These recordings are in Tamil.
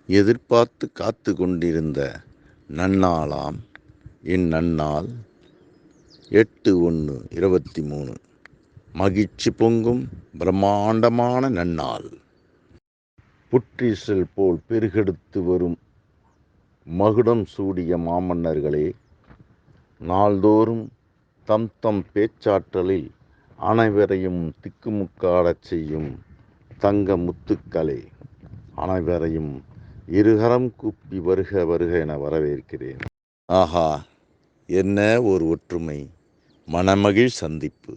எதிர்பார்த்து காத்து கொண்டிருந்த நன்னாளாம் இந்நன்னாள் 8/1/23 மகிழ்ச்சி பொங்கும் பிரம்மாண்டமான நன்னாள். புற்றீசல் போல் பெருகெடுத்து வரும் மகுடம் சூடிய மாமன்னர்களே, நாள்தோறும் தம் தம் பேச்சாற்றலில் அனைவரையும் திக்குமுக்காடச் செய்யும் தங்க முத்துக்களே, அனைவரையும் இருகரம் கூப்பி வருக வருக என வரவேற்கிறேன். ஆஹா, என்ன ஒரு ஒற்றுமை! மனமகிழ் சந்திப்பு!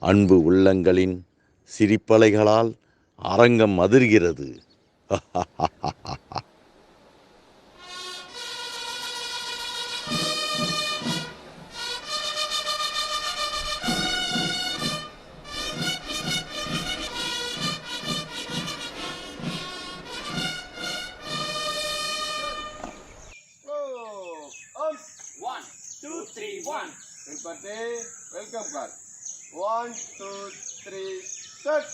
அன்பு உள்ளங்களின் சிரிப்பலைகளால் அரங்கம் அதிர்கிறது. Welcome card. 1, 2, 3, set.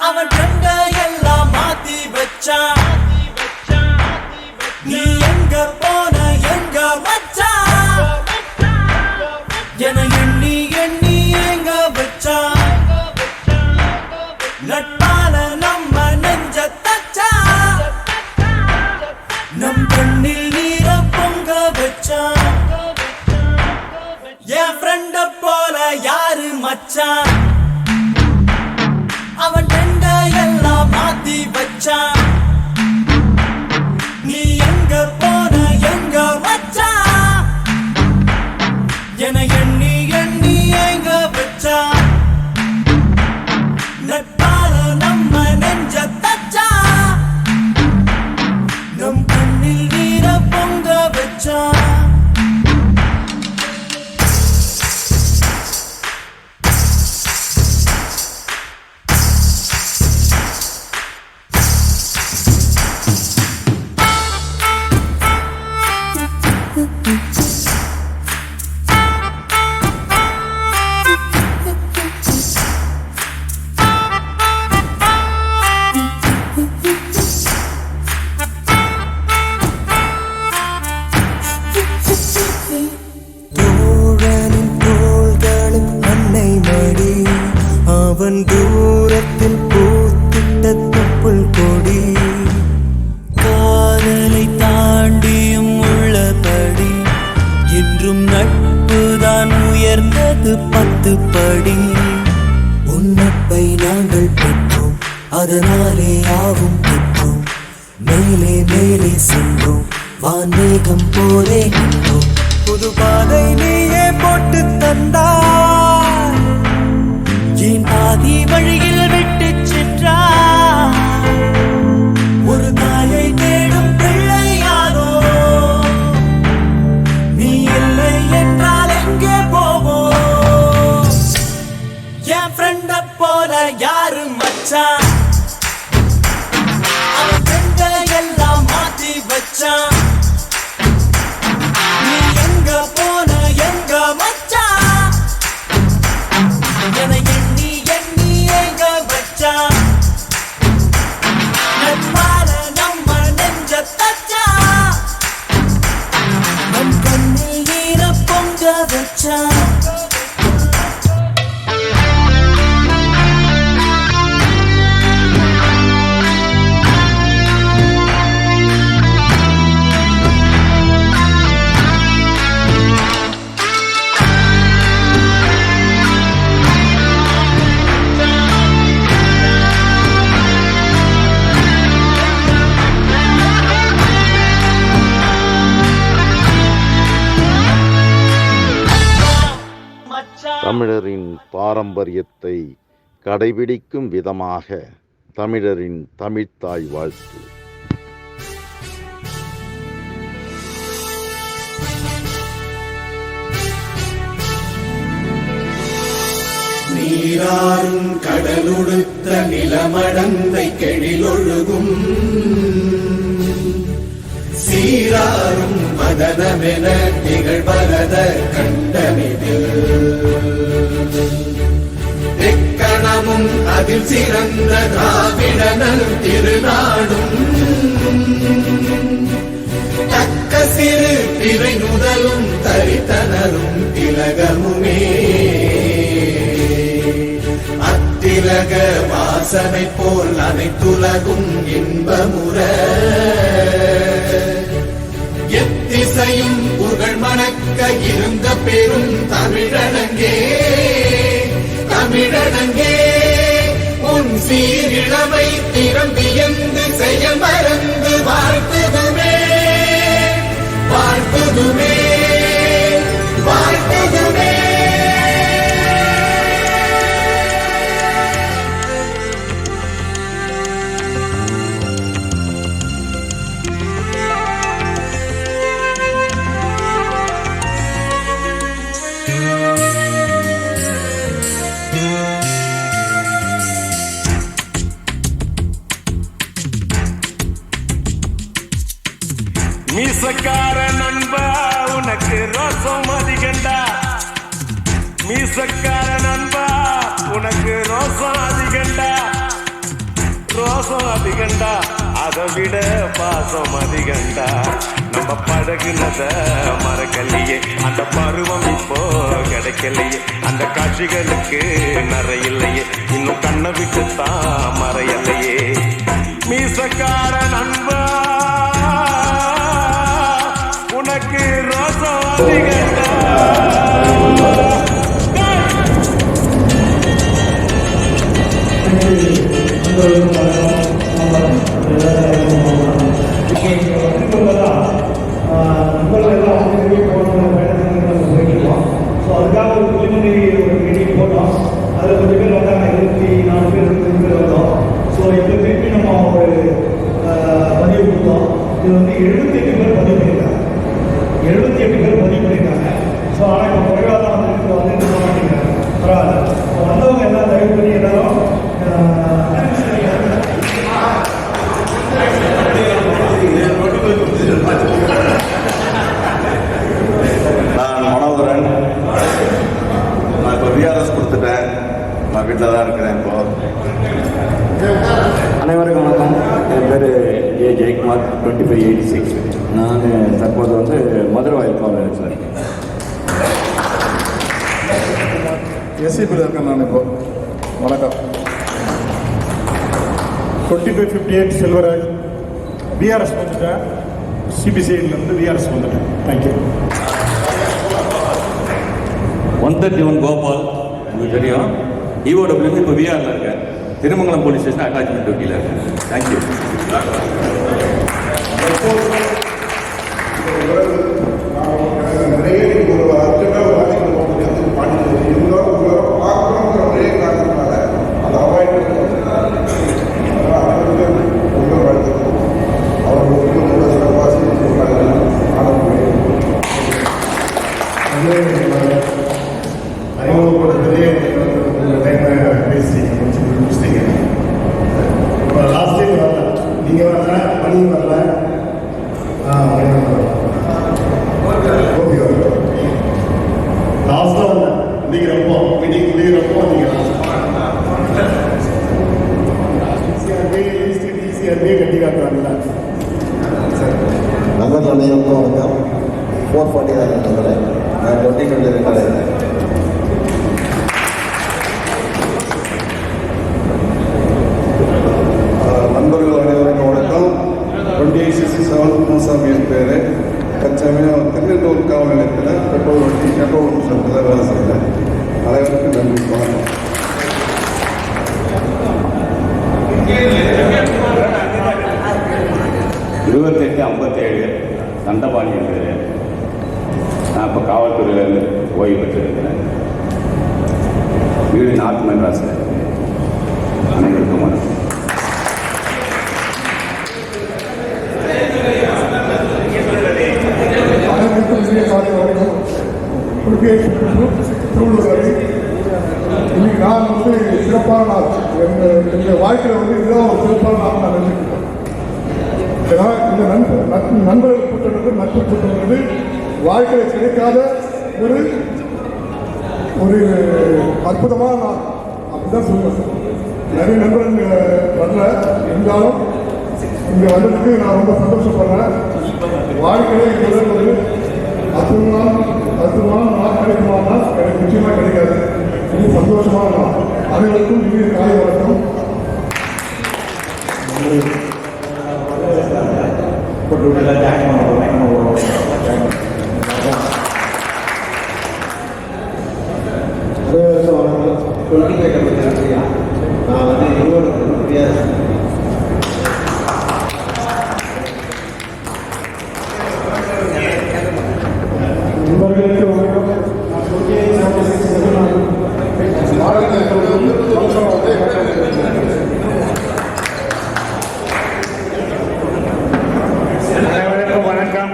அவன் கண்ட எல்லாம் மாத்தி வச்சான். நீ எங்க போன எங்க வச்சான் என எண்ணி எண்ணி எங்க வச்சான். நட்பால நம்ம நெஞ்ச தச்சான். நம் கண்ணில் நீர பொங்க வச்சான். என் ஃப்ரெண்ட போல யாரு மச்சான்? அவன் ரெண்ட எல்லாம் மாத்தி வச்சான். நீ எங்க போன எங்க வச்சான் என எண்ணி எண்ணி எங்க வச்சான். நட்பால நம்ம நெஞ்ச தச்சான். நம் கண்ணில் நீர பொங்க வச்சான். அவன் தூரத்தில் பூத்திட்ட தொப்புள் கொடி. காதலை தாண்டியும் உள்ளபடி என்றும் நட்புதான் உயர்ந்தது 10 படி. உன்னப்பை நாங்கள் பெற்றோம், அதனாலே ஆவும் பெற்றோம். மேலே மேலே சென்றோம், வான்மேகம் போலே நின்றோம். புது பாதை நீயே போட்டு தந்தாய். என் பாதி வழியில் விட்டு சென்றாய். ஒரு தாயை தேடும் பிள்ளையாதோ நீ இல்லை என்றால் எங்கே போவோம்? என் ஃப்ரெண்ட போல யாரு மச்சான்? அவன் தமிழரின் பாரம்பரியத்தை கடைபிடிக்கும் விதமாக தமிழரின் தமிழ்த்தாய் வாழ்த்து. நீராறும் கடலுடுத்த நிலமடந்தை கெழிலொழுகும் சீராறும் மதனமென திகழ்வரத கண்டமிதில் எக்கணமும் அதில் சிறந்த திராவிடனல் திருநாடும் தக்க சிறு பிறை நுதலும் தரித்தனரும் திலகமுமே அத்திலக வாசனை போல் அனைத்துலகும் இன்பமுற எத்திசையும் புகழ் மணக்க இருந்த பெரும் தமிழனங்கே தமிழனங்கே உன் சீரிழமை திறம்பியந்து செய்ய மறந்து வாழ்த்துதுமே வாழ்த்துதுமே வாழ்த்துதுமே. மீசக்கார நண்பா உனக்கு ரோசம் அதிகண்டா மீசக்கார நண்பா உனக்கு ரோசம் அதிகண்டா அதை விட பாசம் அதிகண்டா நம்ம பழகுனத மறக்கலையே அந்த பருவம் இப்போ கிடைக்கலையே அந்த காட்சிகளுக்கு நிறையில்லையே இன்னும் கண்ணை விட்டுத்தான் மறையலையே மீசக்கார நண்பா உனக்கு ரோசம் அதிகண்டா. அதுக்காக ஒரு பிலிமினரி ஒரு மீட்டிங் போட்டோம். அதில் கொஞ்சம் பேர் வந்தாங்க, 24 பேர் 25 பேர் வந்தோம். ஸோ இப்போ திருப்பி நம்ம ஒரு பதிவு கொடுத்தோம். இது வந்து 78 பேர் பதிவு பண்ணியிருக்காங்க. 78 பேர் பதிவு பண்ணியிருக்காங்க. ஸோ ஆனால் இப்போ குறைவாக தான் வந்து என்ன பண்ணியிருக்காங்க. பரவாயில்ல. இப்போ வந்தவங்க எல்லாம் தயவு பண்ணி எல்லாரும் நான் மனோகரன். நான் இப்போ விஆர்எஸ் கொடுத்துட்டேன். நான் வீட்டில் தான் இருக்கிறேன். இப்போ அனைவருக்கும் வணக்கம். என் பேர் ஏ ஜெயக்குமார், 2586. நான் தற்போது வந்து மதுரவாயில் காலேஜில் இருக்கேன். எஸ்சிபியில் இருக்கேன் நான் இப்போ. வணக்கம். 2558 செல்வராஜ், விஆர்எஸ் வந்துட்டேன். சிபிசிஐடிலேருந்து விஆர்எஸ் வந்துட்டேன். தேங்க்யூ. 131 கோபால், உங்களுக்கு தெரியும். இஓடபிள்யூ இப்போ விஆரில் இருக்கேன். திருமங்கலம் போலீஸ் ஸ்டேஷன் அட்டாச்மெண்ட் டியூட்டியில் இருக்கேன். தேங்க்யூ. நிறைய ஒரு அர்ஜென்ட்டாக ஒரு வேலைக்கு போக முடியாது. பாண்டிச்சேரி இருந்தாலும் பார்க்கணுங்கிற ஒரே காரணத்தினால அதை அவாய்ட் ரொம்ப வாழ்த்துக்கள். அவர் ரொம்ப சிறப்பாக சொல்கிறாங்க. அறிமுகப்படுத்ததே டைம் பேசி முடிச்சிட்டீங்க. இப்போ லாஸ்ட் டைம் வரல, நீங்கள் வரல, மணி வரல, லாஸ்ட்டாக வரல. முடிக்கிறப்போ மீட்டிங் முடிகிறப்போ நீங்கள் ஈஸியாக கட்டி காட்டுறாங்களா? நகர் அனைவருக்கும் வணக்கம். 440 நகரை நான் 2020 இருக்கிறேன். நண்பர்கள் அனைவருக்கும் வணக்கம். 2867 மூசாமி என் பேர். தற்சமயம் திருநெல்வேலி காவல் நிலையத்தில் பெட்ரோல் சட்டத்தில் வேலை செய்கிறேன். அனைவருக்கும் நன்றி. வணக்கம். 2857 தண்டபாணி என் பேர். நான் இப்போ காவல்துறையிலேருந்து ஓய்வு பெற்றிருக்கிறேன். வீடு நார்த் மெட்ராஸ். அனைவருக்கும் வணக்கம். இன்னைக்கு நான் வந்து சிறப்பான நாள் எங்கள் வாழ்க்கையில் இதுதான் ஒரு சிறப்பான நாள் நான் நினைச்சிருக்கேன். ஏன்னா இந்த நண்பர்கள் கூட்டம் நட்பு கூட்டம் வாழ்க்கையில் கிடைக்காத ஒரு ஒரு அற்புதமான நாள் அப்படிதான் சொல்லுவேன். நிறைய நண்பர்கள் வரல, இருந்தாலும் இங்கே வந்ததுக்கு நான் ரொம்ப சந்தோஷப்படுறேன். வாழ்க்கையில் இந்த ஒரு அற்புதமான நாள் கிடைக்குமானா எனக்கு நிச்சயமாக கிடைக்காது. இது சந்தோஷமான நாள். அனைவருக்கும் இனிய காலை வணக்கம். நான் வந்து இருவருக்கு வணக்கம்.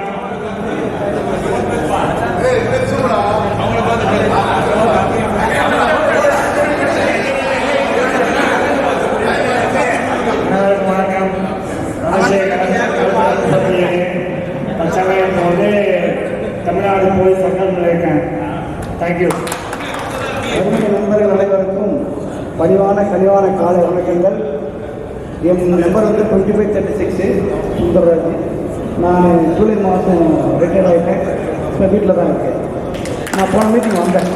தற்சமயம் வந்து தமிழ்நாடு போய் சங்கத்தில் இருக்கேன். தேங்க்யூ. நண்பர்கள் அனைவருக்கும் பணிவான கனிவான காலை வணக்கங்கள். என் நம்பர் வந்து 2536 சுந்தரராஜ். நான் ஜூலை மாதம் ரிட்டையர்ட் ஆகிட்டேன். இப்போ வீட்டில் தான் இருக்கேன். நான் போன மீட்டிங் வந்தேன்.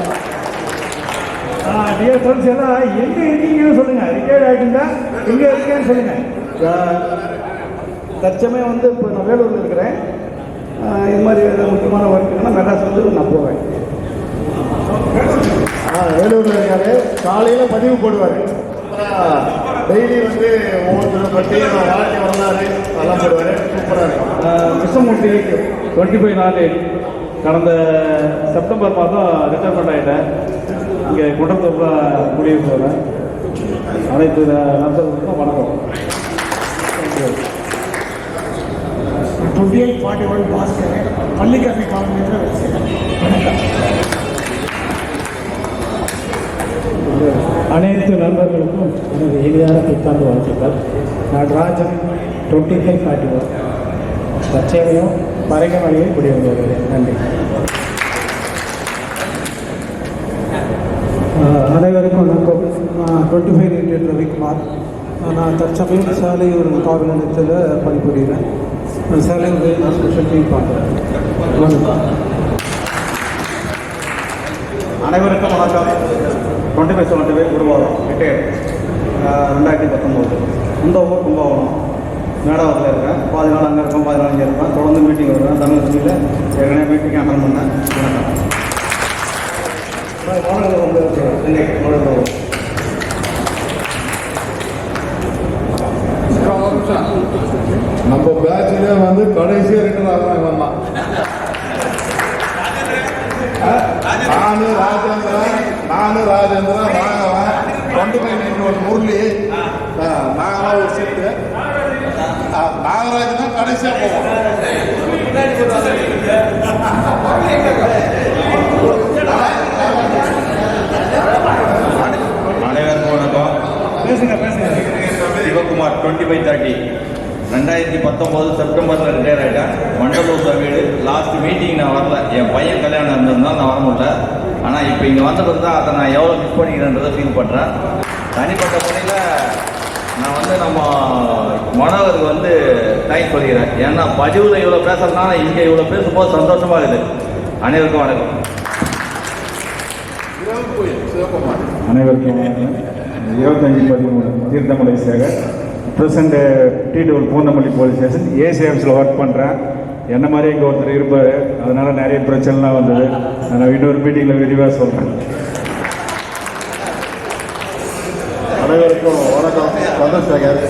டியர் ஃப்ரெண்ட்ஸ் எல்லாம் எங்கே இருக்கீங்கன்னு சொல்லுங்கள். ரிட்டையர்ட் ஆகிட்டீங்களா எங்கே இருக்கேன்னு சொல்லுங்கள். தற்சமயம் வந்து இப்போ நான் வேலூரில் இருக்கிறேன். இது மாதிரி முக்கியமான ஒர்க்குன்னா மெட்ராஸ் வந்து நான் போவேன். வேலூரில் இருக்காரு. காலையில் பதிவு போடுவார். டெய்லி வந்து ஒவ்வொருத்தரும் பற்றி வாழ்க்கை வரலாறு அதெல்லாம் போடுவார். சூப்பராக இருக்கும். கிருஷ்ணமூர்த்தி 25 நாள் கடந்த செப்டம்பர் மாதம் ரிட்டைர்மெண்ட் ஆகிட்டேன். இங்கே குண்டத்தூரில் முடிவு போகிறேன். அனைத்து நண்பர்களுக்கும் வணக்கம். 2841 பாஸ்கர் பள்ளிக்கல்வி காலனியில் வணக்கம். அனைத்து நண்பர்களுக்கும் எனது எளிதான புத்தாண்டு வாழ்த்துக்கள். நடராஜன் 2541 தற்சமயம் பரங்கமலையில் குடிவந்தது. நன்றி. அனைவருக்கும் வணக்கம். 25 இந்தியன் ரவிக்குமார். நான் தற்சமயம் சாலையூர் காவல் நிலையத்தில் பணிபுரிகிறேன். சாலையூர் நான் ஸ்பெஷல் டீம் பார்க்குறேன். வணக்கம். அனைவருக்கும் வணக்கம். 25 குருவாரம் ரிட்டையர்ட் 2019. இந்த ஊர் கும்பகோணம் மேடாவத்தில் இருக்கேன். பாதி நாள் அங்கே இருப்பேன், பாதி நாள் இங்கே இருப்பேன். தொடர்ந்து மீட்டிங் வருவேன். தமிழ் சொல்லிட்டு ஏற்கனவே மீட்டிங் அட்டன் பண்ணேன். மாணவர்கள் வந்து இன்னைக்கு மாணவர்கள் நம்ம பேட்சிலே வந்து கடைசியாக ரிட்டர்ன் ஆகிறாங்க. வந்தான் நானும் ராஜேந்திரன் ராகவன் 25 முரளி நாங்களாம் ஒரு சீட்டு. நாகராஜ் தான் கடைசியாக போவோம். அனைவருக்கும் வணக்கம். சிவகுமார் 2530 2019 செப்டம்பரில் ரிட்டையர் ஆகிட்டேன். மண்டலூரில் வீடு. லாஸ்ட் மீட்டிங் நான் வரல. என் பையன் கல்யாணம் இருந்திருந்தால் நான் வர முடியல. ஆனால் இப்போ இங்கே வந்த பிறகு தான் அதை நான் எவ்வளோ மிஸ் பண்ணிக்கிறேன்றதை ஃபீல் பண்ணுறேன். தனிப்பட்ட முறையில் நான் வந்து நம்ம மனோகருக்கு வந்து தேங்க்ஸ் சொல்லிக்கிறேன். ஏன்னா பதிவில் இவ்வளோ பேசுறதுனால இங்கே இவ்வளோ பேசும்போது சந்தோஷமாக இருக்குது. அனைவருக்கும் வணக்கம். அனைவருக்கும் 2513 தீர்த்தமலை சேகர். ப்ரெசண்ட் டிடூர் பூந்தமல்லி போலீஸ் ஸ்டேஷன் ஏசி ஆஃபீஸில் ஒர்க் பண்ணுறேன். என்ன மாதிரி இங்கே ஒருத்தர் இருப்பார். அதனால் நிறைய பிரச்சனைலாம் வந்தது. நான் இன்னொரு மீட்டிங்கில் விரிவாக சொல்கிறேன். அனைவருக்கும் வணக்கம். சந்திரசேகர்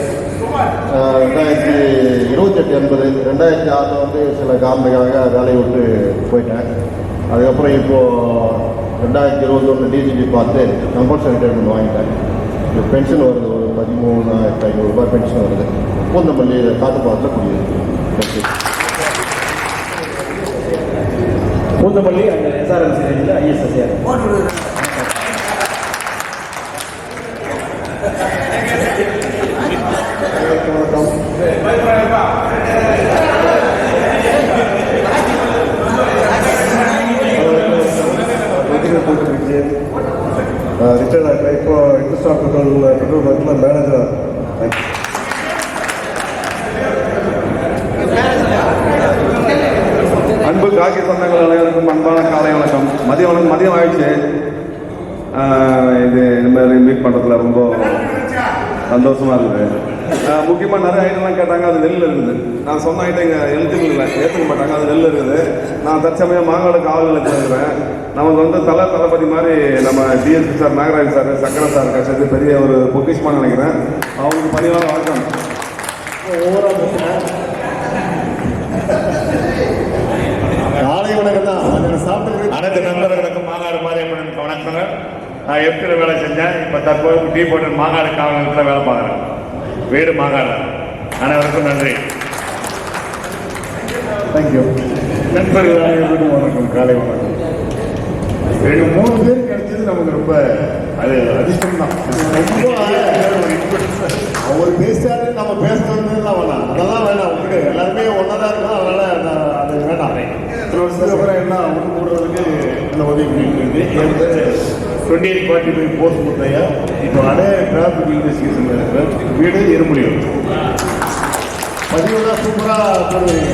2028 என்பது 2006 வந்து சில காரணங்களுக்காக வேலையை விட்டு போயிட்டேன். அதுக்கப்புறம் இப்போது 2021 டிஜிபி பார்த்து கம்பல்சரி ரிட்டையர்மெண்ட் வாங்கிட்டாங்க. இப்போ பென்ஷன் வருது, ஒரு 13,500 ரூபாய் பென்ஷன் வருது. பூந்தமல்லி காட்டுப்பாட்டில் குடியிருக்கு. பூந்தமல்லி அந்த எஸ்ஆர்எம்சி ரேஞ்சில் ஐஎஸ்எஸ்ஆர் ரிட்டையர்ட் ஆகிட்டேன். இப்போ இண்டஸ்ட்ரா பெட்ரோல் பங்க்கில் மேனேஜர். அன்பு காக்கி சொந்தங்கள் அனைவருக்கும் அன்பான காலை வணக்கம். மதியம் ஆயிடுச்சு. இந்த மாதிரி மீட் பண்ணுறதுல ரொம்ப சந்தோஷமாக இருக்குது. முக்கியமாக நிறைய ஐட்டம்லாம் கேட்டாங்க, அது நெல் இருக்குது. நான் சொன்ன ஐட்டம் இங்கே எழுத்துக்கள் இல்லை, ஏற்றுக்க மாட்டாங்க, அது நெல் இருக்குது. நான் தற்சமயம் மாங்காடு காவல் நிலையத்தில் நமக்கு வந்து தளபதி மாதிரி நம்ம DSP sir, Nagaraj sir, Shankara sir கட்சி பெரிய ஒரு பொக்கிஷமாக நினைக்கிறேன். அவங்களுக்கு பணிவான வணக்கம். காலை வணக்கம் தான் சாப்பிட்டு அனைத்து நண்பர்களுக்கும் மாங்காடு மாரியம்மன் வணக்கங்கள். நான் எப்படி வேலை செஞ்சேன், இப்போ தற்போது டீ போட்டு மாங்காடு காவலத்தில் வேலை பார்க்குறேன். வீடு மாங்காடு. அனைவருக்கும் நன்றி. தேங்க்யூ. நண்பர்கள் அனைவருக்கும் வணக்கம், காலை வணக்கம். 3 பேர் கிடைச்சது நமக்கு ரொம்ப அது அதிர்ஷ்டம் தான். ரொம்ப அவர் பேசிட்டாரு, நம்ம பேசுறதுலாம் வேணாம், அதெல்லாம் வேணாம். உங்களுக்கு எல்லாருமே ஒன்றா தான் இருக்கும், அதனால அது வேண்டாம். அப்புறம் என்ன ஒன்று போடுறதுக்கு இந்த உதவி பண்ணிட்டு இருக்கு. 2845 போஸ்ட் முத்தையா. இப்போ அதே டிராஃபிக் இன்வெஸ்டிகேஷன் இருக்கிற வீடு இருமுடியும் பதிவுலாம் சூப்பராக போடுவீங்க.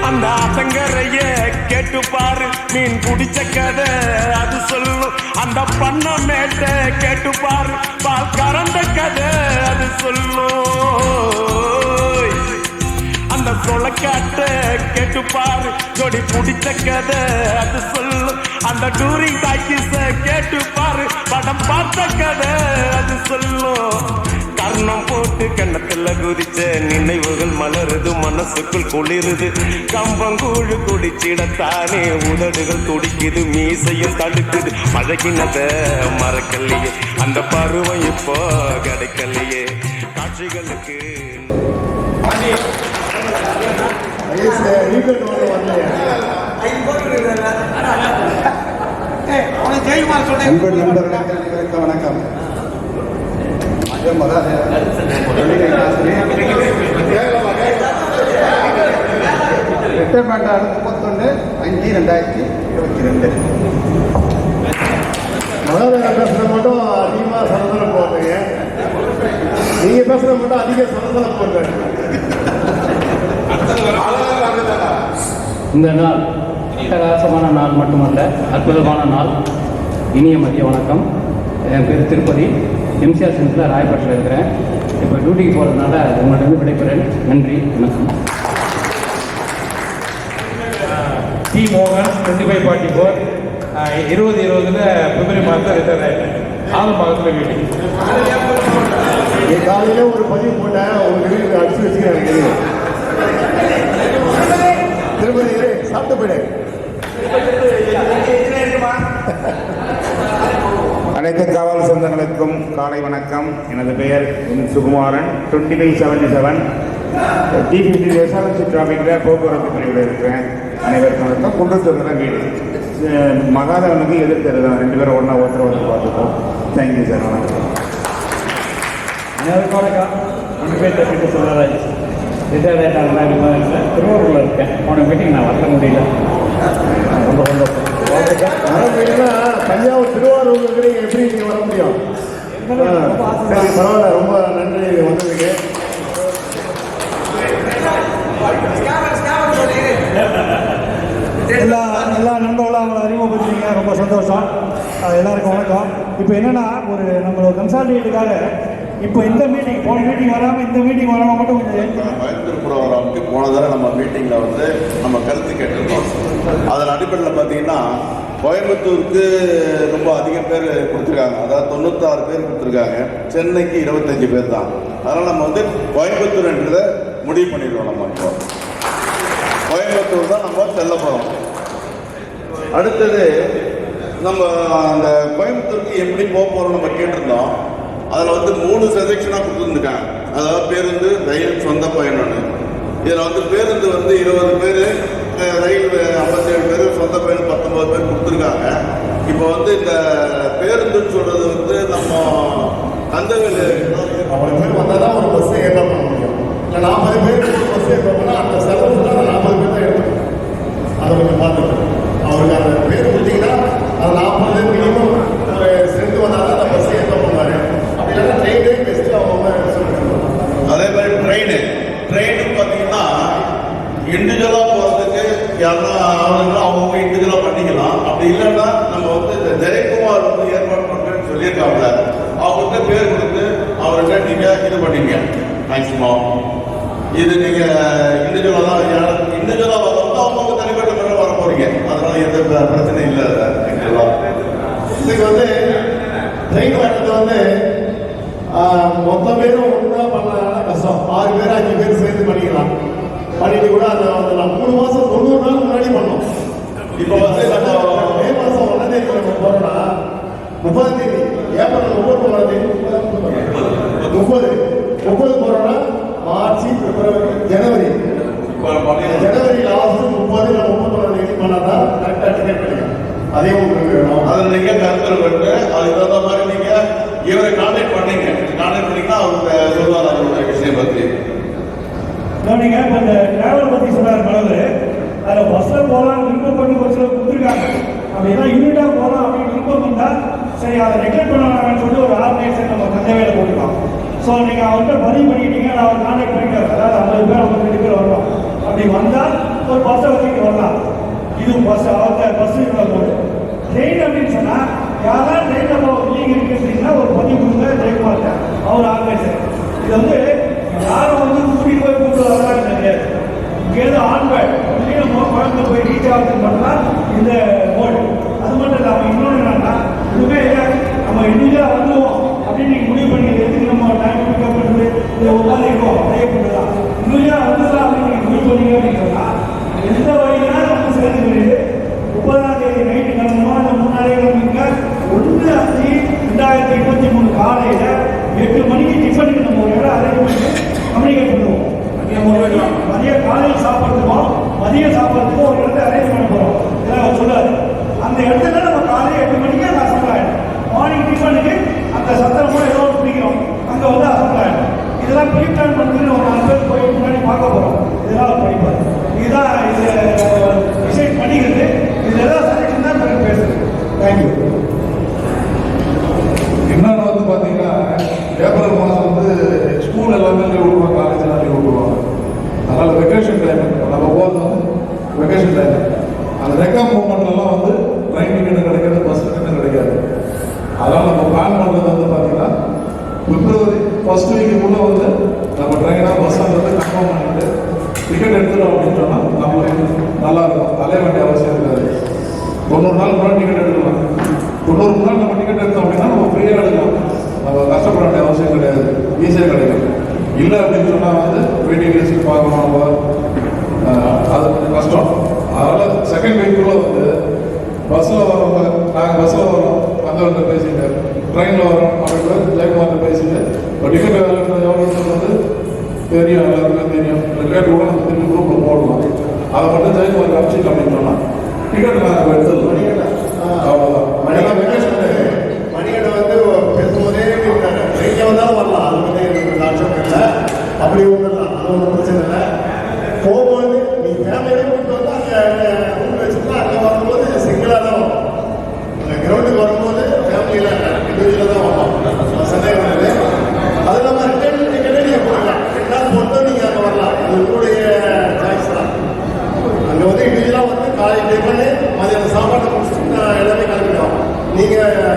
அந்த ஆத்தங்கரைய கேட்டு பாரு, மீன் குடிச்ச கதை அது சொல்லும். அந்த பண்ண மேட்ட கேட்டு பாரு, பால் கறந்த கதை அது சொல்லும். அந்த சொலக்காட்ட கேட்டு பாரு, ஜோடி பிடிச்ச கதை அது சொல்லும். அந்த டூரிங் டாக்கிஸ கேட்டு பாரு, படம் பார்த்த கதை அது சொல்லும். கர்ணம் போட்டு கண்ணத்துல குதிச்ச நினைவுகள் மலருது, மனசுக்குள் குளிருது. கம்பங்கூழு குடிச்சிடத்தானே உதடுகள் துடிக்குது, மீசையும் தடுக்குது. பழகினத மறக்கலையே, அந்த பருவம் இப்போ கிடைக்கலையே. காட்சிகளுக்கு நண்பர்களுக்கு வணக்கம். ரிட்டையர்மெண்ட் 31/5/2022. மகாதேவன் பேசுகிற மட்டும் அதிகமாக சலசலப்பு போடுறீங்க, நீங்கள் பேசுகிற மட்டும் அதிக சலசலப்பு போடுறீங்க. இந்த நாள் அட்டகாசமான நாள் மட்டுமல்ல, அற்புதமான நாள். இனிய மதிய வணக்கம். என் பேர் திருப்பதி, எம்சிஆர் சென்டரில் ராயப்பேட்டில் இருக்கிறேன். இப்போ டியூட்டிக்கு போகிறதுனால உங்கள்கிட்ட விடைபெறேன். நன்றி, வணக்கம். டி மோகன் 2544 2020 பிப்ரவரி மாதத்தில் ரிட்டையர் ஆகிட்டேன். 6 மாதத்தில் வீட்டுக்கு. காலையில் ஒரு பதிவு போட்டேன், உங்களுக்கு வீட்டுக்கு அடிச்சு வச்சுக்கிறேன். திருப்பதி சாப்பிட்டு போயிடு. அனைத்து காவல் சொந்தங்களுக்கும் காலை வணக்கம். எனது பெயர் என் சுகுமாரன். 2577 T50 எஸ்ஆர்எம்சி டிராஃபிக்கில் போக்குவரத்து பிரிவில் இருக்கிறேன். அனைவருக்கும் வணக்கம். குன்றத்தூர் தான் வீடு. மகாதேவனுக்கு எதிர்த்து தான் 2 பேரும் ஒன்றா ஒருத்தர் பார்த்துப்போம். தேங்க்யூ சார், வணக்கம். அனைவருக்கும் வணக்கம். என் பேர் தப்பிட்டு சொல்லராஜ். ரிட்டையர்ட் ஆகிட்டாங்க. திருவாரூரில் இருக்கேன். போன மீட்டிங் நான் வர முடியல. ரொம்ப சந்தோஷம். வர முடியும்னா தஞ்சாவூர் திருவாரூர் இருக்கிறீங்க, எப்படி நீங்கள் வர முடியும்? சரி, பரவாயில்ல, ரொம்ப நன்றி வந்ததுக்கு. எல்லா நண்பர்களும் அவங்களை அறிமுகப்படுத்திங்க, ரொம்ப சந்தோஷம். எல்லாருக்கும் வணக்கம். இப்போ என்னன்னா ஒரு நம்மளோட கன்சால்டேட்டுக்காக இப்போ இந்த மீட்டிங் போன மீட்டிங் வராமல் இந்த மீட்டிங் வராமல் மட்டும் கொஞ்சம் பயன்பெறு ப்ரோக்ராமுக்கு போன தடவை நம்ம மீட்டிங்கில் வந்து நம்ம கருத்து கேட்டிருக்கோம். அதன் அடிப்படையில் பார்த்தீங்கன்னா கோயம்புத்தூருக்கு ரொம்ப அதிக பேர் கொடுத்துருக்காங்க, அதாவது 96 பேர் கொடுத்துருக்காங்க. சென்னைக்கு 25 பேர் தான். அதனால் நம்ம வந்து கோயம்புத்தூர்ன்றதை முடிவு பண்ணிடுவோம். நம்ம இப்போ கோயம்புத்தூர் தான் நம்ம செல்ல போகிறோம். அடுத்தது நம்ம அந்த கோயம்புத்தூருக்கு எப்படி போக போகிறோம் நம்ம கேட்டிருந்தோம். அதில் வந்து 3 செலெக்ஷனாக கொடுத்துருந்துருக்காங்க. அதாவது பேருந்து, ரயில், சொந்த பயணம்னு. இதில் வந்து பேருந்து வந்து 20 பேர், ரயில் 57 பேர், சொந்த பயணம் 19 பேர் கொடுத்துருக்காங்க. இப்போ வந்து இந்த பேருந்துன்னு சொல்கிறது வந்து நம்ம கந்தவேல் அவ்வளோ பேர் வந்தால் தான் ஒரு பஸ்ஸை ஏற்பாடு பண்ண முடியும். இல்லை 40 பேருக்கு ஒரு பஸ் ஏற்பாடுனா அந்த செலவு ஃபுல்லாக அந்த 40 பேர் தான் எடுக்கணும். அதை கொஞ்சம் பார்த்துக்கணும். அவருக்கு அந்த பேர் கொடுத்தீங்கன்னா அது 40 பேர் மினிமம் ஒரு சேர்ந்து வந்தால் தான் அந்த பஸ்ஸை ஏற்பாடு பண்ணுவார். அப்படி இல்லைன்னா ட்ரெயினே பெஸ்ட்டு அவங்க சொல்லுவாங்க. அதே மாதிரி ட்ரெயினுக்கு பார்த்தீங்கன்னா இண்டிவிஜுவலாக போகிறதுக்கு யாருன்னா ஆளுங்களும் அவங்க இண்டிவிஜுவலாக பண்ணிக்கலாம். அப்படி இல்லைன்னா நம்ம வந்து இந்த ஜெயக்குமார் வந்து ஏற்பாடு பண்ணுறேன்னு சொல்லியிருக்காங்க. அவங்கள்ட்ட பேர் கொடுத்து அவர்கிட்ட நீங்கள் இது பண்ணீங்க மேக்ஸிமம். இது நீங்கள் இண்டிவிஜுவலாக வரப்போ அவங்க தனிப்பட்ட முறையில் வர போகிறீங்க. அதனால் எந்த பிரச்சனை இல்லை. இதுக்கு வந்து ட்ரெயின் வரது வந்து மொத்த பேரும் ஒன்றா பண்ணலாம் கஷ்டம். 6 பேர் 5 பேர் சேர்ந்து பண்ணிக்கலாம். பண்ணிட்டு கூட அதை நான் 3 மாதம் 90 நாள் முன்னாடி பண்ணோம். இப்போ வந்து மே மாதம் 1ஆம் தேதி நம்ம போகிறோம்னா 30ஆம் தேதி ஏப்ரல் 31ஆம் தேதி 30 போகிறோம்னா மார்ச், பிப்ரவரி, ஜனவரி லாஸ்ட் 30 நம்ம 31ஆம் தேதி பண்ணால் தான் கரெக்டாக டிக்கெட் கிடைக்கும். அதே உங்களுக்கு அதில் நீங்கள் கருத்தில் கொண்டு அதுக்கு தகுந்த மாதிரி நீங்கள் இவரை கான்டாக்ட் பண்ணிங்கன்னா அவங்க சொல்லுவாங்க அவருடைய விஷயம் பற்றி. நீங்கள் இப்போ இந்த டிராவல் பற்றி சொன்னார் மனது. அதில் பஸ்ஸில் போகலாம் விருப்பம் பண்ணி ஒரு சிலர் கொடுத்துருக்காங்க. அப்படி எல்லாம் யூனிட்டாக போகலாம் அப்படின்னு விருப்பம் இருந்தால் சரி அதை ரெக்ரெட் பண்ணலாம்னு சொல்லிட்டு ஒரு ஆர்கனைசேஷன் நம்ம கந்தவேல போட்டுக்கலாம். ஸோ நீங்கள் அவர்கிட்ட பதிவு பண்ணிட்டீங்க, நான் அவர் கான்டாக்ட் பண்ணிட்டார். அதாவது 50 பேர் 52 பேர் வரலாம். அப்படி வந்தால் ஒரு பஸ்ஸை வச்சுட்டு வரலாம். இது பஸ் அவர்கிட்ட பஸ்ஸு போது ட்ரெயின் அப்படின்னு சொன்னால் யாராவது ட்ரெயினில் போக நீங்கள் இருக்குன்னா ஒரு பதிவு கொடுங்க ஜெயக்குமார்ட்ட, அவர் ஆர்கனைசர். இது வந்து யாரும் வந்து கூட்டிகிட்டு போய் கூப்பிட்டு வரலாம் கிடையாது. இங்கேருந்து ஆன்வேர்ட் நம்ம கோயம்புத்தூர் போய் ரீச் ஆகுதுன்னு பண்ணால் இந்த மோடு. அது மட்டும் இல்லாமல் இன்னொன்று என்னன்னா இதுவே நம்ம இண்டிவிஜுவலாக வந்துடுவோம் அப்படின்னு நீங்கள் முடிவு பண்ணி எதுக்கு நம்ம டைம் பிக்கப் பண்ணுறது இதை உட்காந்துருக்கோம் செய்யப்பட்டுதான் இண்டிவிஜுவலாக வந்துடலாம் அப்படின்னு நீங்கள் முடிவு பண்ணீங்க அப்படின்னு சொன்னால் எந்த வழியினாலும் வந்து சேர்ந்து பண்ணிட்டு 30ஆம் தேதி நைட்டு கிளம்புமா அந்த 3 நாளே கிளம்பிங்க 1/5/2023 காலையில் 8 மணிக்கு டிஃபனுக்கு நம்ம ஒரு இடம் அரேஞ்ச் பண்ணி கம்யூனிகேட் பண்ணுவோம். மதியம் காலையில் சாப்பிட்றதுக்கும் மதியம் சாப்பிட்றதுக்கும் ஒரு இடத்த அரேஞ்ச் பண்ண போகிறோம். இதெல்லாம் அவர் சொல்லாது. அந்த இடத்துல நம்ம காலையில் 8 மணிக்கு அங்கே அசம்பிள் ஆகிடும். மார்னிங் டிஃபனுக்கு அந்த சத்திரமோ ஏதோ ஒன்று பிடிக்கிறோம், அங்கே வந்து அசம்பிள் ஆகிடும். இதெல்லாம் ப்ரீ பிளான் பண்ணுறது ஒரு 4 பேர் போய் முன்னாடி பார்க்க போகிறோம். இதெல்லாம் அவர் படிப்பார். இதுதான் இதில் டிசைட் பண்ணிக்கிறது. இதில் ஏதாவது செலக்ஷன் தான் பிறகு பேசுறது. தேங்க்யூ. இன்னொன்று வந்து பார்த்தீங்கன்னா ஏப்ரல் மாதம் வந்து ஸ்கூல் எல்லாமே லீவ் விடுவாங்க, காலேஜெலாம் லீவ் விடுவாங்க. அதனால் வெக்கேஷன் டைம் நம்ம போகிறது வந்து வெக்கேஷன் டைம். அந்த ரெக்கார்ட் மூமெண்ட்லாம் வந்து ட்ரெயின் டிக்கெட்டு கிடைக்காது, பஸ் டிக்கெட்டு கிடைக்காது. அதனால் நம்ம பிளான் பண்ணுறது வந்து பார்த்தீங்கன்னா பிப்ரவரி ஃபர்ஸ்ட் வீக்குள்ளே வந்து நம்ம ட்ரெயினாக பஸ்ஸாக கன்ஃபார்ம் பண்ணிட்டு டிக்கெட் எடுத்துட்டோம் அப்படின்னு சொன்னால் நம்மளுக்கு நல்லாயிருக்கும். அலைய வேண்டிய அவசியம் இருக்காது. 90 நாள் முன்னாடி டிக்கெட் எடுக்கலாம். 90 நாள் நம்ம டிக்கெட் எடுத்தோம் அப்படின்னா நம்ம ஃப்ரீயாக எடுக்கலாம். நம்ம கஷ்டப்பட வேண்டிய அவசியம் கிடையாது, ஈஸியாக கிடைக்கும். இல்லை அப்படின்னு சொன்னால் வந்து வெயிட்டிங் லிஸ்ட் பார்க்கணும், நம்ம அது கொஞ்சம் கஷ்டம். அதனால் செகண்ட் வீக்குள்ளே வந்து பஸ்ஸில் வரவங்க நாங்கள் பஸ்ஸில் வரோம் வந்தவர்கிட்ட பேசிட்டு, ட்ரெயினில் வரோம் அப்படின்னு ஜெயக்குமார்கிட்ட பேசிட்டு இப்போ டிக்கெட் எவ்வளோ வந்து தெரியும், எல்லாருக்கும் தெரியும். கேட்டு கூட நம்ம திரும்பி குரூப்பில் போடலாம். அதை மட்டும் ஜெயக்குமார் அனுப்பிச்சிட்டு அப்படின்னு சொன்னால் டிக்கெட் நாங்கள் எடுத்துடலாம். அவ்வளோதான். மணிகண்ட வந்து பேசும்போதே ட்ரெயினில் வந்தாலும் வரலாம். அது வந்து எனக்கு ஆட்சேபம் இல்லை. அப்படி ஒன்றும் அது ஒன்றும் பிரச்சனை இல்லை. போகும்போது நீ ஃபேமிலியோட கூப்பிட்டு வந்து அங்கே ரூம் வச்சுருந்தா அங்கே வரும்போது சிங்கிளாக தான் வரும். அங்கே கிரவுண்டுக்கு வரும்போது ஃபேமிலியில் இண்டிவிஜுவலாக தான் வரும். சந்தேகம் இல்லை. அது இல்லாமல் ரிட்டர்ன் டிக்கெட்டே நீங்கள் போடலாம். 2 நாள் போட்டு நீங்கள் அங்கே வரலாம். அது உங்களுடைய சாய்ஸ் தான். அங்கே வந்து இண்டிவிஜுவலாக வந்து காலையில் டிஃபனு மதியானம் சாப்பாட்டை முடிச்சுட்டு நான் எல்லாமே கிளம்பிடுவோம். நீங்கள்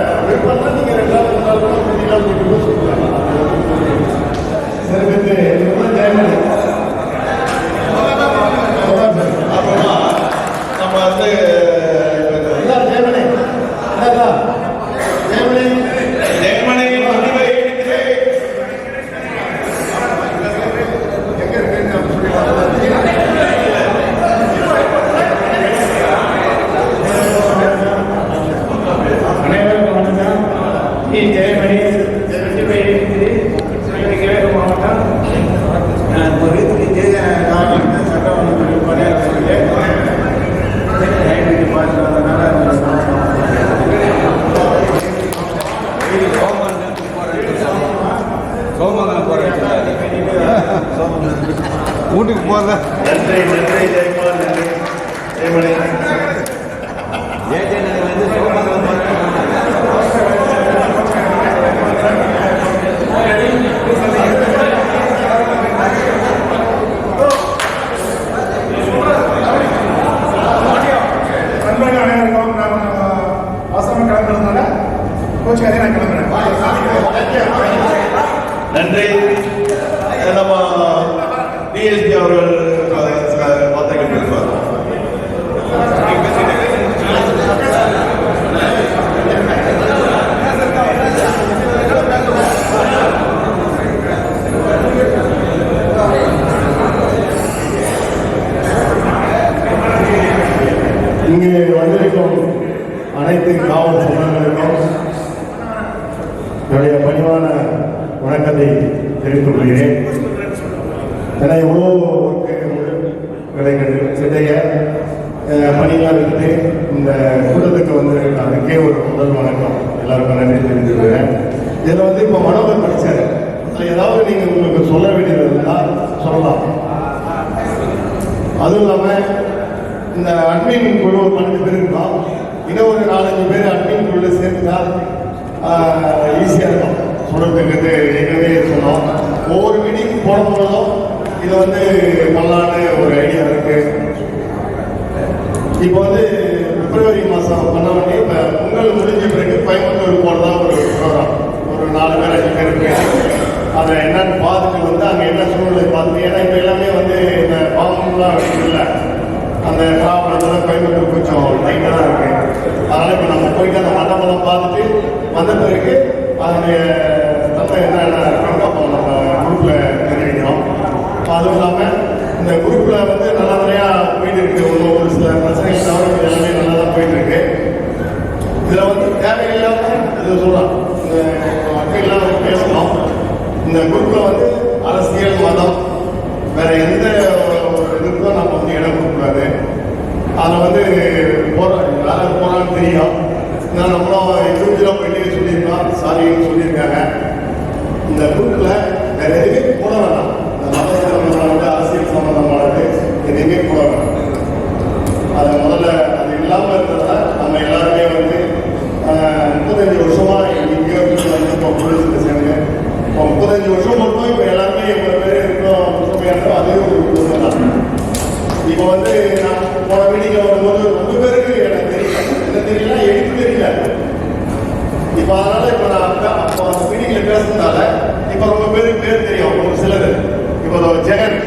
வீட்டுக்கு போகிறத நன்றி நன்றி ஜெயக்குமார் நன்றி ஜெயமணி நன்றி நம்ம டிஎஸ்பி அவர்கள் சில வார்த்தைகள் பேசுவார். இங்கே வந்திருக்கும் அனைத்து காவல் சொந்தங்களுக்கும் என்னுடைய பணிவான வணக்கத்தை தெரிவித்துக் கொள்கிறேன். ஏன்னா இவ்வளோ கிடைக்கிற பணியெல்லாம் விட்டு இந்த கூட்டத்துக்கு வந்து அதுக்கே ஒரு முதல் வணக்கம் எல்லாருக்கும் நன்றி தெரிவித்துக்கிறேன். இதில் வந்து இப்போ மனோகர் படித்தார், அதில் ஏதாவது நீங்கள் உங்களுக்கு சொல்ல வேண்டியது இருந்தால் சொல்லலாம். அதுவும் இல்லாமல் இந்த அட்மின் குழு ஒரு 12 பேர் இருக்கோம், இன்னும் ஒரு 4-5 பேர் அட்மின் குழுவில் சேர்த்துட்டா ஈஸியாக இருக்கும் சொல்கிறதுக்கு. ஏற்கனவே சொன்னோம், ஒவ்வொரு மீட்டிங் போன போதும் இதை வந்து பண்ணலான்னு ஒரு ஐடியா இருக்கு. இப்போ வந்து பிப்ரவரி மாதம் பண்ண வேண்டிய இப்போ பொங்கல் முடிஞ்ச பிறகு கோயம்புத்தூர் போனதான் ஒரு ப்ரோக்ராம், ஒரு 4 பேர் 5 பேர் இருக்கு. அதை என்னன்னு பார்த்துட்டு வந்து அங்கே என்ன சூழ்நிலை பார்த்துட்டு, ஏன்னா இப்போ எல்லாமே வந்து இந்த பாம்புலாம் இல்லை, அந்த ப்ராப்ளம்லாம் கோயம்புத்தூர் கொஞ்சம் லைட்டாக தான் இருக்கு. அதனால் இப்போ நம்ம போயிட்டு அந்த மண்டபம் பார்த்துட்டு வந்த பிறகு அதனுடைய தன்மை என்னென்ன இருக்கணும் அப்போ நம்ம குரூப்பில் தெரிவிக்கிறோம். அதுவும் இல்லாமல் இந்த குரூப்பில் வந்து நல்ல முறையாக போயிட்டு இருக்கு. ஒரு சில பிரச்சனைகள் தவிர எல்லாமே நல்லா தான் போயிட்டு இருக்கு. இதில் வந்து தேவையில்லாமல் இதை சொல்லலாம், இந்த மக்கள்லாம் வந்து பேசணும். இந்த குரூப்பில் வந்து அரசியல் மதம் வேற எந்த இதுக்கும் நம்ம வந்து இடம் கொடுக்கூடாது. அதில் வந்து யாரும் போகிறான்னு தெரியும். நான் நம்மளும் இண்டிவிஜுவலாக போயிட்டு சொல்லியிருக்கோம், சாரின்னு சொல்லியிருக்காங்க. இந்த குரூப்பில் வேற எதுவுமே போட வேண்டாம். இந்த மத சம்பந்தமானது அரசியல் சம்பந்தமானது எதுவுமே போட வேண்டாம். அதை முதல்ல அது இல்லாமல் இருக்கிறத நம்ம எல்லாருமே வந்து 35 வருஷமாக எங்கேயோ வந்து இப்போ போலீஸில் சேர்ந்து இப்போ 35 வருஷம் மட்டும் இப்போ எல்லாருமே எவ்வளோ பேர் இருக்கிறோம் இருக்கோ அதே ஒரு குடும்பம் தான். இப்போ வந்து நான் போன மீட்டிங்கில் வரும்போது ரொம்ப பேருக்கு எனக்கு தெரியல, என்ன தெரியல எனக்கு தெரியல. இப்போ அதனால இப்போ நான் அப்போ அந்த மீட்டிங்கில் பேசுறதுனால இப்போ ரொம்ப பேருக்கு பேர் தெரியும். ஒரு சிலர் இப்போ ஜெகன்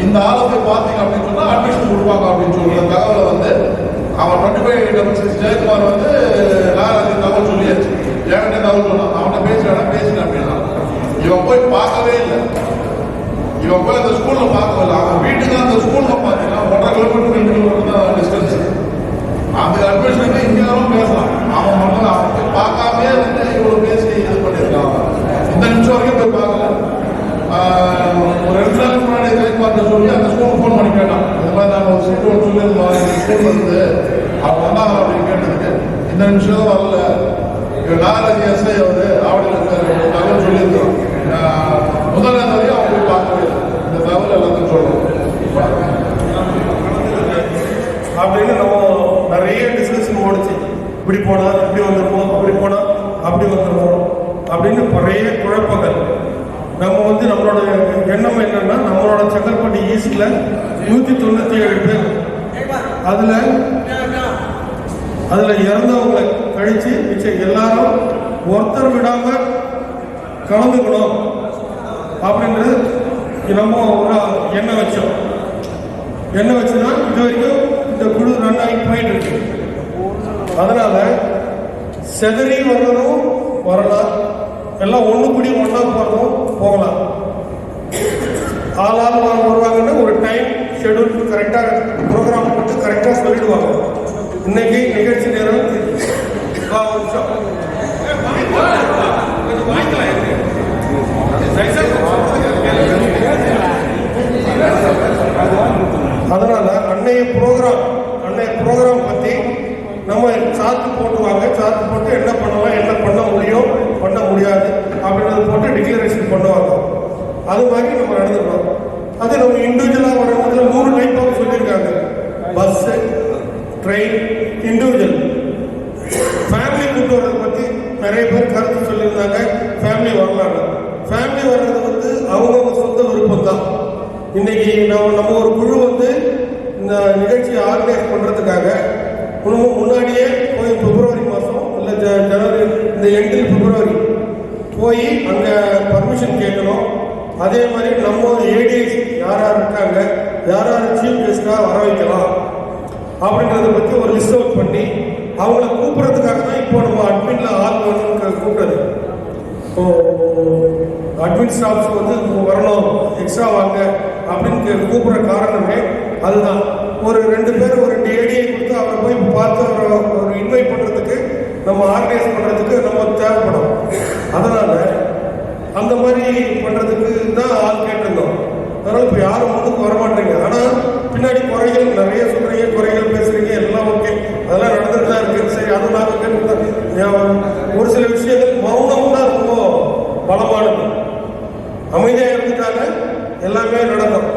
இந்த ஆளை போய் பார்த்தீங்க அப்படின்னு சொன்னால் அட்மிஷன் கொடுப்பாங்க அப்படின்னு சொல்கிற தகவலை வந்து அவன் 2566 ஜெயக்குமார் வந்து நாராஜி தகவல் சொல்லியாச்சு. என்கிட்ட தகவல் சொன்னான், அவன்கிட்ட பேசினேன் அப்படின்னா இவன் போய் பார்க்கவே இல்லை. இவன் போய் அந்த ஸ்கூலில் பார்க்கவே இல்லை. அவன் வீட்டுக்கு அந்த ஸ்கூலில் பார்த்தீங்கன்னா 1.5 கிலோமீட்டர் 2 கிலோமீட்டர் தான் டிஸ்டன்ஸ். அந்த அட்மிஷனுக்கு இங்கேயும் பேசலாம். அவன் மட்டும் அவங்க பார்க்காமே வந்து இவ்வளோ பேசி இது பண்ணியிருக்கான். இந்த நிமிஷம் வரைக்கும் போய் பார்க்கல. ஒரு 2 நாளுக்கு முன்னாடி கைப்பாற்ற சொல்லி அந்த ஸ்கூலுக்கு ஃபோன் பண்ணி கேட்டான். இந்த மாதிரி நாங்கள் ஒரு சீட்டு ஒன்று சொல்லியிருந்தோம், ஸ்கூல் வந்து அவங்க வந்தாங்க அப்படின்னு கேட்டதுக்கு இந்த நிமிஷம் வரல. நாகராஜ் எஸ்ஐ அவர் ஆவடியில் தகவல் சொல்லியிருக்கிறோம். முதல் வரையும் அவங்க போய் பார்க்கவே இல்லை. இந்த தகவல் எல்லாத்தையும் சொல்கிறோம் அப்படின்னு நம்ம நிறைய டிஸ்கஷன் ஓடிச்சு. இப்படி போனால் இப்படி வந்துருவோம், அப்படி போனால் அப்படி வந்துருவோம் அப்படின்னு நிறைய குழப்பங்கள். நம்ம வந்து நம்மளோட எண்ணம் என்னன்னா, நம்மளோட செங்கல்பட்டு ஈஸ்ட்ல 197 பேர், அதுல இறந்தவங்களை கழிச்சு மிச்சம் எல்லாரும் ஒருத்தர் விடாம கலந்துக்கணும் அப்படின்றது நம்ம ஒரு எண்ணம் வச்சோம். என்ன வச்சுன்னா இது வரைக்கும் இந்த குழு ரன் ஆகி போயிட்டு இருக்கு. அதனால செதறி வர்றதும் வரலாம், எல்லாம் ஒன்று கூடி ஒன்றா போகிறதும் போகலாம். ஆளால் வருவாங்கன்னா ஒரு டைம் ஷெடியூல் கரெக்டாக ப்ரோக்ராம் போட்டு கரெக்டாக சொல்லிடுவாங்க. இன்னைக்கு நிகழ்ச்சி நேரம் அதனால அன்னைய ப்ரோக்ராம் பற்றி நம்ம சார்ட் போட்டுவாங்க. சார்ட் போட்டு என்ன பண்ணலாம், என்ன பண்ண முடியும், பண்ண முடியாது அப்படின்றது போட்டு டிக்ளரேஷன் பண்ணுவாங்க. அது மாதிரி நம்ம நடந்துக்கணும். அது நம்ம இண்டிவிஜுவலாக வரதுல 3 டைப் ஆஃப் சொல்லியிருக்காங்க. Bus, train, individual. ஃபேமிலி கூட்டு வர்றதை பற்றி நிறைய பேர் கருத்து சொல்லியிருந்தாங்க. ஃபேமிலி வரலாம். ஃபேமிலி வர்றது வந்து அவங்கவுங்க சொந்த விருப்பம் தான். இன்னைக்கு நம்ம ஒரு குழு வந்து இந்த நிகழ்ச்சியை ஆர்கனைஸ் பண்ணுறதுக்காக முன்னாடியே போய் பிப்ரவரி மாதம் இல்லை ஜனவரி இந்த எண்டில் பிப்ரவரி போய் அங்கே பர்மிஷன் கேட்கணும். அதே மாதிரி நம்ம ஏடிஎஸ் யார் யார் இருக்காங்க, யார் யார் சீஃப் கெஸ்டாக வர வைக்கலாம் அப்படின்றத பற்றி ஒரு லிஸ்ட் அவுட் பண்ணி அவங்கள கூப்பிட்றதுக்காக தான் இப்போ நம்ம அட்மின்ல ஆள் வேணும்னு கூப்பிடுறது. ஸோ அட்மின் ஸ்டாஃப்ஸ் வந்து வரணும், எக்ஸ்ட்ரா வாங்க அப்படின்னு கூப்பிட்ற காரணமே அதுதான். ஒரு 2 பேர் ஒரு 2 ஏடியை கொடுத்து அவரை போய் பார்த்து ஒரு இன்வைட் பண்ணுறதுக்கு நம்ம ஆர்கனைஸ் பண்ணுறதுக்கு நம்ம தேவைப்படும். அதனால் அந்த மாதிரி பண்ணுறதுக்கு தான் ஆள் கேட்டிருந்தோம். அதனால் இப்போ யாரும் முன்னுக்கு வரமாட்டேங்க. ஆனால் பின்னாடி குறைகள் நிறைய சொல்கிறீங்க, குறைகள் பேசுகிறீங்க, எல்லாம் ஓகே, அதெல்லாம் நடந்துட்டு தான் இருக்குது. சரி, அது நாங்கள் கேட்டு ஒரு சில விஷயங்கள் மௌனம் தான் ரொம்ப பலமானது. அமைதியாக இருந்துட்டாங்க எல்லாமே நடக்கும்.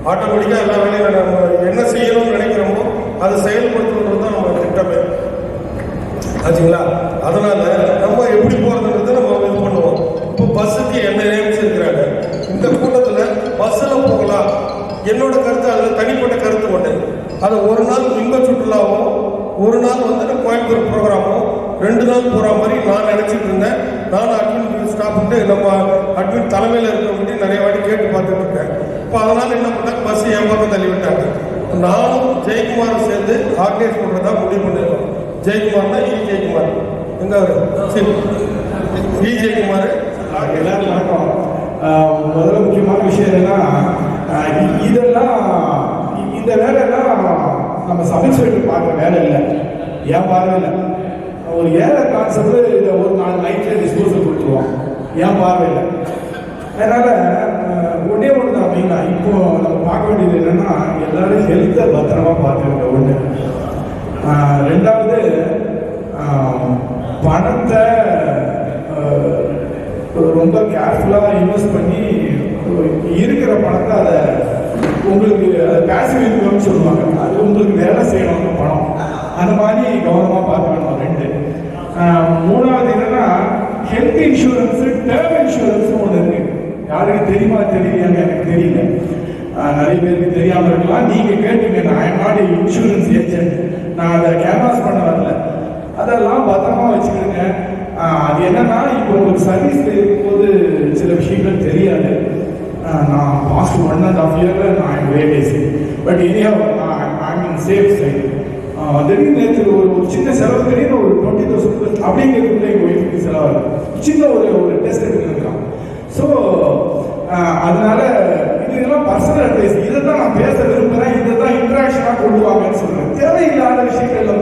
ஆட்டோமேட்டிக்காக எல்லா வேலையும் நம்ம என்ன செய்யணும்னு நினைக்கிறோமோ அதை செயல்படுத்துறது தான் நம்ம திட்டமே ஆச்சுங்களா. அதனால நம்ம எப்படி போகிறதுன்றது நம்ம இது பண்ணுவோம். இப்போ பஸ்ஸுக்கு என்ன நியமிச்சிருக்கிறாங்க. இந்த கூட்டத்தில் பஸ்ஸில் போகலாம். என்னோட கருத்து அதில் தனிப்பட்ட கருத்து ஒன்று. அதை ஒரு நாள் இன்ப சுற்றுலாவும் ஒரு நாள் வந்துட்டு கோயம்புத்தூர் ப்ரோக்ராமும் 2 நாள் போகிற மாதிரி நான் நினச்சிட்டு இருந்தேன். நானும் அட்மின் ஸ்டாஃப்ட்டு நம்ம அட்மின் தலைமையில் இருக்கிறவங்க நிறைய வாட்டி கேட்டு பார்த்துட்டு இருக்கேன். இப்போ அதனால் என்ன பண்ணாங்க, பஸ் ஏமாற்றம் தள்ளி விட்டாங்க. நானும் ஜெயக்குமாரும் சேர்ந்து ஆர்கனைஸ் பண்ணுறதா முடிவு பண்ணிருக்கோம். ஜெயக்குமார்னா ஜெயக்குமார் எங்க சரி ஜெயக்குமார் எல்லாரும் வணக்கம். முதல்ல முக்கியமான விஷயம் என்னன்னா, இதெல்லாம் இந்த வேலையெல்லாம் நம்ம சமைச்சு பார்க்குற வேலை இல்லை, ஏன் பார்வை இல்லை. ஒரு ஏழை கான்செப்ட் இதை ஒரு 4 நைட்டில் டிஸ்போசல் கொடுத்துருவோம், ஏன் பார்வை இல்லை. அதனால் ஒன்றே ஒன்று தான் மெயினாக இப்போ நம்ம பார்க்க வேண்டியது என்னென்னா, எல்லோரும் ஹெல்த்தை பத்திரமா பார்த்துக்கிட்ட ஒன்று. 2வது பணத்தை ரொம்ப கேர்ஃபுல்லாக இன்வெஸ்ட் பண்ணி இருக்கிற பணத்தை அதை உங்களுக்கு பேசிவ் இன்கம்னு சொல்லுவாங்க, அது உங்களுக்கு வேலை செய்யணும் பணம், அந்த மாதிரி கவனமாக பார்க்கணும். 2 3வது என்னன்னா, ஹெல்த் இன்சூரன்ஸு, டேர்ம் இன்சூரன்ஸ் ஒன்று இருக்கு. யாருக்கு தெரியுமா தெரியலையான்னு எனக்கு தெரியல, நிறைய பேருக்கு தெரியாமல் இருக்கலாம். நீங்கள் கேட்டீங்க, நான் ஐம் நாட் இன்சூரன்ஸ் ஏஜென்ட், நான் அதை கேன்வாஸ் பண்ண வரல. அதெல்லாம் பத்திரமா வச்சுக்கிடுங்க. அது என்னன்னா, இப்போ உங்களுக்கு சர்வீஸில் இருக்கும்போது சில விஷயங்கள் தெரியாது. நான் பாஸ்ட் 1.5 இயரில் நான் வேகேசி, பட் இனியா ஐம் இன் சேஃப் சைடு. திடீர்னு நேற்று ஒரு சின்ன செலவு, திடீர்னு ஒரு 20,000 அப்படிங்கிறதுக்குள்ள எங்கள் ஒய்ஃபுக்கு செலவாகுது. சின்ன ஒரு டெஸ்ட் எடுத்துருக்கான். ஸோ அதனால இதெல்லாம் பர்சனல் அட்வைஸ். இதை தான் நான் பேச விரும்புகிறேன், இதை தான் இன்ட்ராக்ஷனாக கொண்டு வாங்கன்னு சொல்கிறேன். தேவையில்லாத விஷயங்கள்ல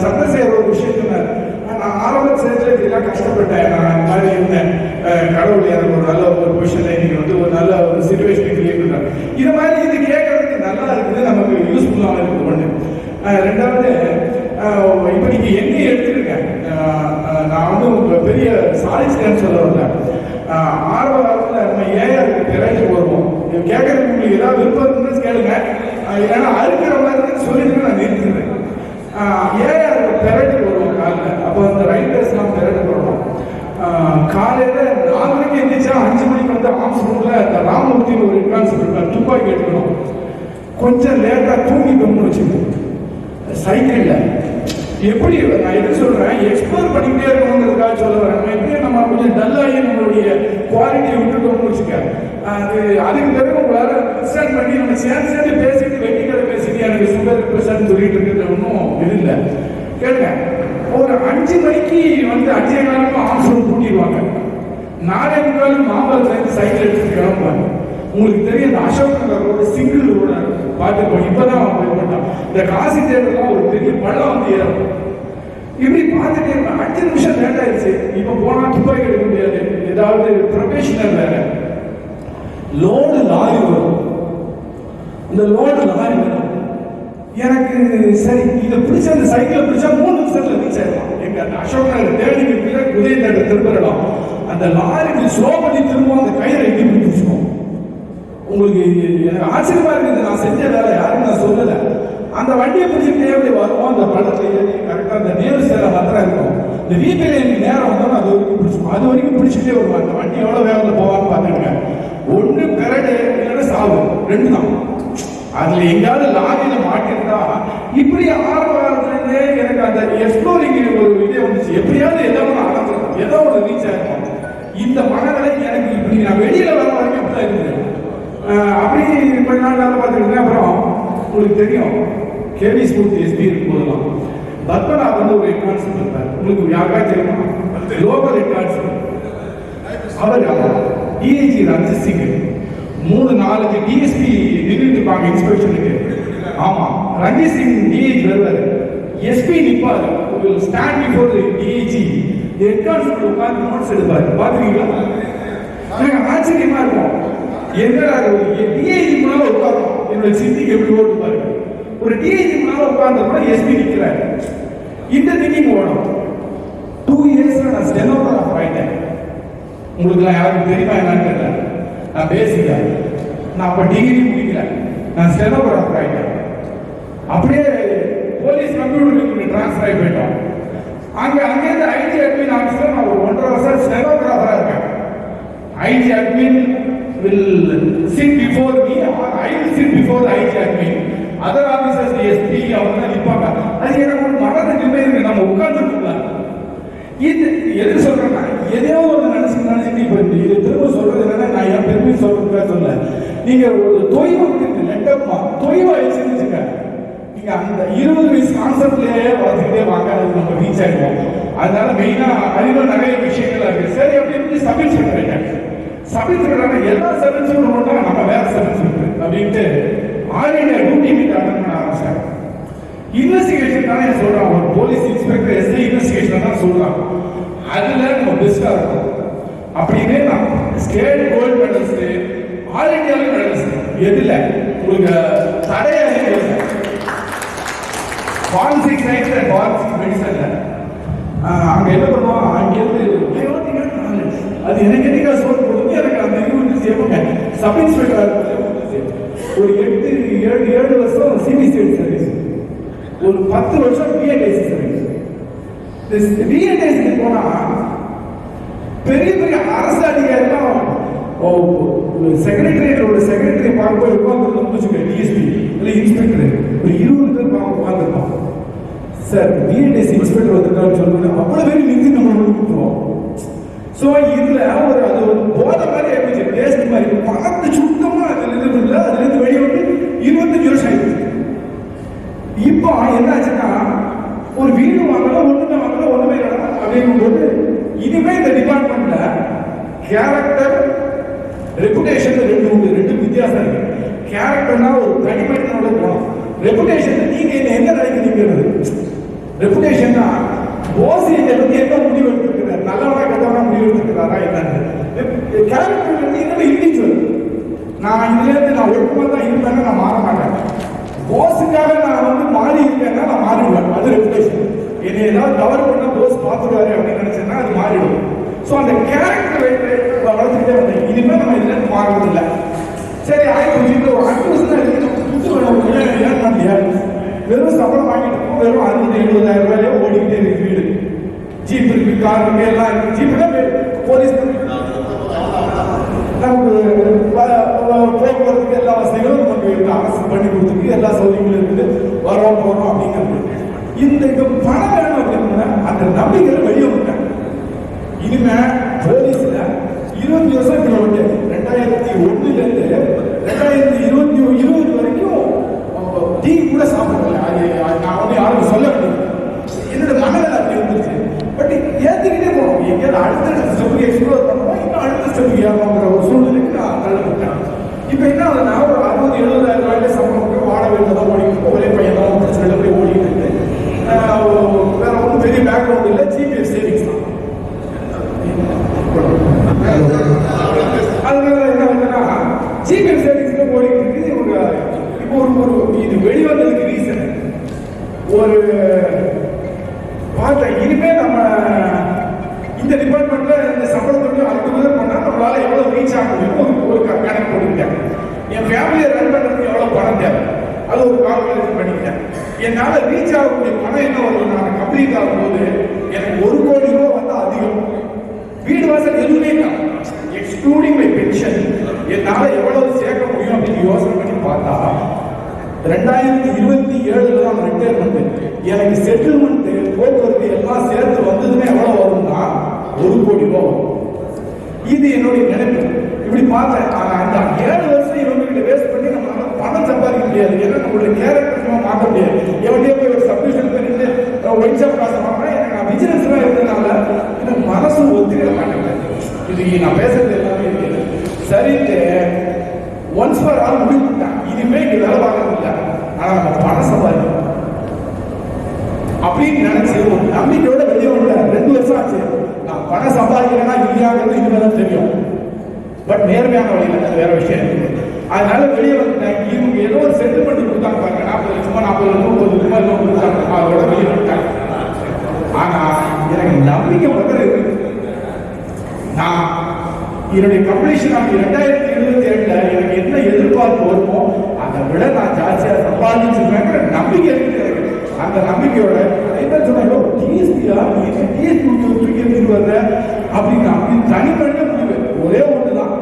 சந்திரசேகர் ஒரு விஷயம் சொன்னார். நான் ஆரம்ப சேர்த்துல இதெல்லாம் கஷ்டப்பட்டேன், நான் இந்த மாதிரி இருந்தேன், கடவுள் எனக்கு ஒரு நல்ல ஒரு பொசிஷன்ல இன்னைக்கு வந்து ஒரு நல்ல ஒரு சிச்சுவேஷன் கிரியேட் பண்ணார். இது மாதிரி இது கேட்கறதுக்கு நல்லா இருக்குது, நமக்கு யூஸ்ஃபுல்லாக இருக்குது. ஒன்று. ரெண்டாவது, இப்போ நீங்க என்ன எடுத்துருக்கேன், நான் வந்து பெரிய சாலிஸ்டேன்னு சொல்ல வந்தேன். ஆரம்ப காலத்துல நம்ம ஏஆருக்கு திரைக்கு வருவோம். கேட்கறதுக்கு உங்களுக்கு ஏதாவது விருப்பம் இருந்தால் கேளுங்க, இல்லைன்னா அறுக்கிற மாதிரி சொல்லிட்டு நான் நிறுத்துறேன். ஏஆருக்கு திரைக்கு வருவோம் காலையில். அப்போ அந்த ரைட்டர்ஸ்லாம் திரைக்கு வருவோம். காலையில 4 மணிக்கு எழுந்திரிச்சா 5 மணிக்கு வந்து ஆர்ம்ஸ் ரூம்ல இந்த ராமமூர்த்தி ஒரு கான்செப்ட் இருக்கார், துப்பாக்கி எடுக்கணும். கொஞ்சம் லேட்டா தூங்கி கம்முன்னு வச்சுக்கணும். சைக்கிள்ல எப்படி நான் எது சொல்றேன், எக்ஸ்ப்ளோர் பண்ணிக்கிட்டே இருக்கணுங்கிறதுக்காக சொல்ல வரேன். எப்படியும் நம்ம கொஞ்சம் டல்லாகி நம்மளுடைய குவாலிட்டியை விட்டுட்டோம்னு வச்சுக்க, அதுக்கு பிறகு உங்களால அண்டர்ஸ்டாண்ட் பண்ணி நம்ம சேர்ந்து பேசிட்டு வெட்டிக்கதை பேசிட்டு எனக்கு சுகர் பிரஷர் சொல்லிட்டு இருக்கிறது ஒன்றும் இது இல்லை. கேளுங்க, ஒரு 5 மணிக்கு வந்து 5 காலமா ஆம்ஸ்ட்ராங் கூட்டிடுவாங்க. 4:45 மாம்பழத்துல சைக்கிள் எடுத்துட்டு கிளம்புவாங்க. உங்களுக்கு தெரியும், இந்த அசோக் நகர் ரோடு சிங்கிள் ரோட பார்த்துப்போம். இப்பதான் போய் போட்டான். இந்த காசி தேர்தலாம் ஒரு பெரிய பள்ளம் வந்து ஏறும். இப்படி பார்த்துட்டே இருப்பேன். 5 நிமிஷம் லேட் ஆயிடுச்சு. இப்ப போனா துப்பாக்கி எடுக்க முடியாது, ஏதாவது ப்ரொஃபஷனல் வேற. லோடு லாரி வரும். இந்த லோடு லாரி வரும். எனக்கு சரி இதை பிடிச்ச அந்த சைக்கிளை பிடிச்சா 3 நிமிஷத்துல ரீச் ஆயிடலாம். எங்க அந்த அசோக் நகர் தேடி உதயநகர் திருப்பலாம். அந்த லாரிக்கு ஸ்லோ பண்ணி திரும்ப அந்த கயிறை எட்டி பிடிச்சிருக்கோம். உங்களுக்கு எனக்கு ஆச்சரியமா இருக்குது. நான் செஞ்ச வேலை யாரும் நான் சொல்லல. அந்த வண்டியை பிடிச்சிட்டே எப்படி வருவோம், அந்த பள்ளத்துல கரெக்டா அந்த நேரு சேலை மாத்திரம் இருக்கும். இந்த வீட்டில் எனக்கு நேரம் வந்தாலும் அது வரைக்கும் பிடிச்சிக்கும். அது வரைக்கும் பிடிச்சிட்டே வருவாங்க. அந்த வண்டி எவ்வளவு வேகத்தில் போவான்னு பார்த்துருங்க. ஒன்று பெரடு இல்லைன்னா சாவு, 2 தான். அதுல எங்காவது லாரியில மாட்டிருந்தா இப்படி ஆரம்ப காலத்துலேருந்தே எனக்கு அந்த எக்ஸ்ப்ளோரிங் ஒரு இதே வந்துச்சு. எப்படியாவது ஏதோ ஒன்று அடைஞ்சிருக்கும், ஏதோ ஒரு ரீச் ஆயிருக்கும். இந்த மனநிலை எனக்கு இப்படி நான் வெளியில வர வரைக்கும் அப்படிதான் இருந்தேன். அப்படி கொஞ்ச நாள் வேலை பார்த்துருக்கேன். அப்புறம் உங்களுக்கு தெரியும், கேவி ஸ்கூல் எஸ்பி இருக்கும்போதெல்லாம் பத்மநாப் வந்து ஒரு கான்செப்ட் இருப்பார். உங்களுக்கு யாருக்கா தெரியுமா? Local concept. அவர் டிஐஜி ரஞ்சித் சிங் 3-4 டிஎஸ்பி நின்றுட்டு இருப்பாங்க இன்ஸ்பெக்ஷனுக்கு. ஆமா, ரஞ்சித் சிங் டிஐஜி வருவார், எஸ்பி நிற்பார், stand before DIG head constable உட்கார்ந்து நோட்ஸ் எடுப்பார். பாத்துருக்கீங்களா? எனக்கு ஆச்சரியமா இருக்கும். என்னடா டிஐஜி முன்னால உட்காரணும், என்னோட சித்திக்கு எப்படி ஓட்டு பாருங்க. ஒரு டிஐஜி முன்னால உட்கார்ந்த கூட எஸ்பி நிற்கிறார். இந்த திங்கிங் ஓடும். 2 இயர்ஸ்ல நான் ஸ்டெனோகிராஃபர் ஆயிட்டேன். உங்களுக்கு யாருக்கு தெரியுமா என்னன்னு தெரியல. நான் பேசிக்க, நான் அப்ப டிகிரி முடிக்கல, நான் ஸ்டெனோகிராஃபர் ஆயிட்டேன். அப்படியே போலீஸ் கம்ப்யூட்டருக்கு டிரான்ஸ்ஃபர் ஆகி போயிட்டோம். அங்கேருந்து ஐடி அட்மின் ஆஃபீஸர் நான் ஒரு 1.5 வருஷம் ஸ்டெனோகிராஃபரா இருக்கேன். IT admin will sit before me or I will sit before the IG admin. Other officers, SP, அவங்க நிற்பாங்க. அது எனக்கு ஒரு மனதை நிம்மதி. நம்ம உட்கார்ந்துருக்கலாம். இது எது சொல்றேன்னா, எதையோ ஒரு நினைச்சு இப்போ இது திரும்ப சொல்றது என்னன்னா, நான் என் பெருமை சொல்றதுக்காக சொல்ல. நீங்க ஒரு தொய்வு லெட்டப்பா தொய்வாயிடுச்சுன்னு வச்சுக்க, நீங்க அந்த 20 வயசு கான்செப்ட்லயே வளர்த்துக்கிட்டே வாங்க, அது நம்ம ரீச் ஆயிடுவோம். அதனால மெயினா அறிவு நிறைய விஷயங்கள் இருக்கு. சரி, அப்படி சபில் சொல்றேன். சபிச்சுக்கிறாங்க, எல்லா சபிச்சும் போட்டா நம்ம வேற சபிச்சு அப்படின்ட்டு ஆர்ஐடியா டியூட்டி மீட் அட்டன் பண்ண ஆரம்பிச்சாங்க. இன்வெஸ்டிகேஷன் தானே சொல்றான், ஒரு போலீஸ் இன்ஸ்பெக்டர் எஸ்ஐ இன்வெஸ்டிகேஷன் தான் சொல்றான். அதுல நம்ம பெஸ்டா இருக்கும் அப்படின்னு நான் ஸ்டேட் கோல்டு மெடல்ஸ், ஆல் இந்தியாவில மெடல்ஸ், எதுல உங்களுக்கு தடையாக ஃபாரன்சிக் சயின்ஸ் அண்ட் ஃபாரன்சிக் மெடிசன்ல அங்க என்ன பண்ணுவோம், அங்கிருந்து அது எனக்கு என்னைக்கா சோறு கொடுத்து எனக்கு அந்த இது வந்து சேர்ப்பாங்க. சப் இன்ஸ்பெக்டர் ஒரு 7 வருஷம் சிபிசிஐடி சர்வீஸ், ஒரு 10 வருஷம் பிஎன்ஐசி சர்வீஸ். பிஎன்ஐசி போனா பெரிய பெரிய அரசு அதிகாரிலாம் செக்ரட்டரியேட்டோட செக்ரட்டரி பார்க்கும்போது உட்காந்துருக்க டிஎஸ்பி இல்லை இன்ஸ்பெக்டர் ஒரு 20 பேர் உட்காந்துருப்பான். சார் பிஎன்ஐசி இன்ஸ்பெக்டர் வந்துருக்கான்னு சொல்லுங்க, அவ்வளவு பேர் நிறுத்தி நம்ம கொடுத்துருவோம். ஸோ இதுல அது ஒரு போதை மாதிரி ஆயிடுச்சு, டேஸ்ட் மாதிரி பார்த்து சுத்தமா அதுல இருந்து இல்லை, அதுல இருந்து வெளியே வந்து 25 வருஷம் ஆயிடுச்சு. இப்போ என்ன ஆச்சுன்னா, ஒரு வீடு வாங்கல, ஒண்ணுமே இல்லை அப்படிங்கும் போது இனிமே இந்த டிபார்ட்மெண்ட்ல கேரக்டர் ரெபுடேஷன் 2 வித்தியாசம் இருக்கு. கேரக்டர்னா ஒரு தனிமனிதனோட குணம், ரெபுடேஷன் நீங்க என்ன நினைக்கிறீங்கிறது. ரெப்புடேஷன்னா போஸ் இதை பத்தி என்ன முடிவு எடுத்துக்கிறார், நல்லவனா கெட்டவனா முடிவு எடுத்துக்கிறாரா என்னன்னு. கேரக்டர் வந்து என்னோட இண்டிவிஜுவல். நான் இதுல இருந்து நான் ஒழுக்கமா தான் இருப்பேன்னு நான் மாற மாட்டேன். போஸுக்காக நான் வந்து மாறி இருக்கேன்னா நான் மாறிடுவேன். அது ரெப்புடேஷன். என்னை ஏதாவது தவறு பண்ண போஸ் பார்த்துருவாரு அப்படின்னு நினைச்சேன்னா அது மாறிடும். ஸோ அந்த கேரக்டர் வளர்த்துக்கிட்டே வந்தேன். இனிமேல் நம்ம இதுல இருந்து மாறுறது இல்லை. சரி ஆயிரத்தி ஒரு 5 வருஷம் தான் இருக்கு. வெறும் சம்பளம் வாங்கிட்டு இருக்கோம். வெறும் 60,000-70,000 ரூபாயிலே ஓடிக்கிட்டே இருக்கு வீடு. ஜீப் இருக்கு, கார் இருக்கு, எல்லாம் இருக்கு. ஜீப்னா போலீஸ் நமக்கு போக்குவரத்துக்கு எல்லா வசதிகளும் நமக்கு இருக்கு. அரசு பண்ணி கொடுத்துருக்கு, எல்லா சௌகரியங்களும் இருக்குது. வரோம் போறோம் அப்படிங்கிறது. இந்த பணம் வேணும் அப்படின்னா அந்த நம்பிக்கை வெளியே விட்டாங்க. இனிமே போலீஸ்ல 20 வருஷம் கிலோமீட்டர் 2001 இருந்து 2020 வரைக்கும் டீ கூட சாப்பிடல. நான் வந்து யாரும் சொல்ல முடியும். என்னோட மனநிலை அப்படி இருந்துச்சு. பட் ஏற்றிக்கிட்டே போனோம். எங்கேயாவது அடுத்த ஸ்டெப்புக்கு எக்ஸ்ப்ளோர் பண்ணுவோம், இன்னும் அடுத்த ஸ்டெப்புக்கு ஏறணுங்கிற ஒரு சூழ்நிலைக்கு நான் தள்ளப்பட்டேன். இப்போ என்ன ஆகுதுன்னா ஒரு 60,000-70,000 ரூபாயில சம்பளம் வாடகை வீட்டில் தான் ஓடிக்கிட்டு ஒரே பையன் தான் பிரச்சனை போய் ஓடிக்கிட்டு இருக்கு. வேற ஒன்றும் பெரிய பேக்ரவுண்ட் இல்லை. ஜிபிஎஃப் சேவிங்ஸ் தான். அதனால என்ன வந்துன்னா ஜிபிஎஃப் சேவிங்ஸ்ல ஓடிக்கிட்டு இருக்குது. இப்போ ஒரு இது வெளிவந்ததுக்கு ரீசன் ஒரு பார்த்தா இனிமே நம்ம இந்த டிபார்ட்மெண்ட்ல இந்த சம்பளத்துக்கு 60,000 பண்ணா நம்மளால எவ்வளவு ரீச் ஆக முடியும் ஒரு கணக்கு போட்டுக்கிட்டேன். என் ஃபேமிலியை ரன் பண்றதுக்கு எவ்வளவு பணம் தேவை அது ஒரு கால்குலேஷன் பண்ணிக்கிட்டேன். என்னால ரீச் ஆகக்கூடிய பணம் என்ன வரும், நான் கம்ப்ளீட் ஆகும்போது எனக்கு 1 கோடி ரூபாய் வந்து அதிகம். வீடு வாசல் எதுவுமே எக்ஸ்க்ளூடிங் மை பென்ஷன் என்னால எவ்வளவு சேர்க்க முடியும் அப்படின்னு யோசனை பண்ணி பார்த்தா 2027 தான் ரிட்டையர்மெண்ட். எனக்கு செட்டில்மெண்ட் போக்குவரத்து எல்லாம் சேர்த்து வந்ததுமே எவ்வளவு வரும்னா 1 கோடி ரூபாய் வரும். இது என்னுடைய நினைப்பு. இப்படி பார்த்தேன். ஆனா அந்த 7 வருஷம் இவங்க வேஸ்ட் பண்ணி நம்மளால பணம் சம்பாதிக்க முடியாது. ஏன்னா நம்மளுடைய கேரக்டர் மாற்ற முடியாது. எவனே போய் ஒரு சப்ஸ்கிரிப்ஷன் பண்ணிட்டு ஒயின் ஷாப் காசு வாங்கினா எனக்கு நான் பிசினஸ் எல்லாம் இருந்ததுனால எனக்கு மனசு ஒத்துக்கிட மாட்டேன். இது நான் பேசுறது எல்லாமே இருக்கு. சரிட்டு ஒன்ஸ் ஃபார் ஆல் முடிவு பண்ணிட்டேன். இனிமே இங்க வேலை பார்க்கறது இல்லை. ஆனா நம்ம பணம் சம்பாதிக்கணும் அப்படின்னு நினைச்சு ஒரு நம்பிக்கையோட வெளியே வந்துட்டேன். 2 வருஷம் ஆச்சு. நான் பணம் சம்பாதிக்கிறேன்னா இல்லையாங்கிறது இனிமேதான் தெரியும். பட் நேர்மையான வழியில் அது வேற விஷயம் இருக்கு. அதனால வெளியே வந்துட்டேன். இவங்க ஏதோ ஒரு செட்டில்மெண்ட் கொடுத்தாங்க பாருங்க. 40 லட்சமா 40 லட்சம் 30 லட்சமா ஏதோ கொடுத்தாங்க. அதோட வெளியே வந்துட்டாங்க. ஆனா எனக்கு நம்பிக்கை பக்கம் இருக்கு. நான் என்னுடைய கம்ப்ளீஷன் ஆகி 2027 எனக்கு என்ன எதிர்பார்ப்பு வருமோ அதை விட நான் ஜாஸ்தியா சம்பாதிச்சிருக்கேங்கிற நம்பிக்கை இருக்கு. அந்த நம்பிக்கையோட என்ன சொன்னாலும் டிஎஸ்பியா டிஎஸ்பி வர்ற அப்படின்னு அப்படி தனிப்பட்ட முடிவு ஒரே ஒண்ணுதான்.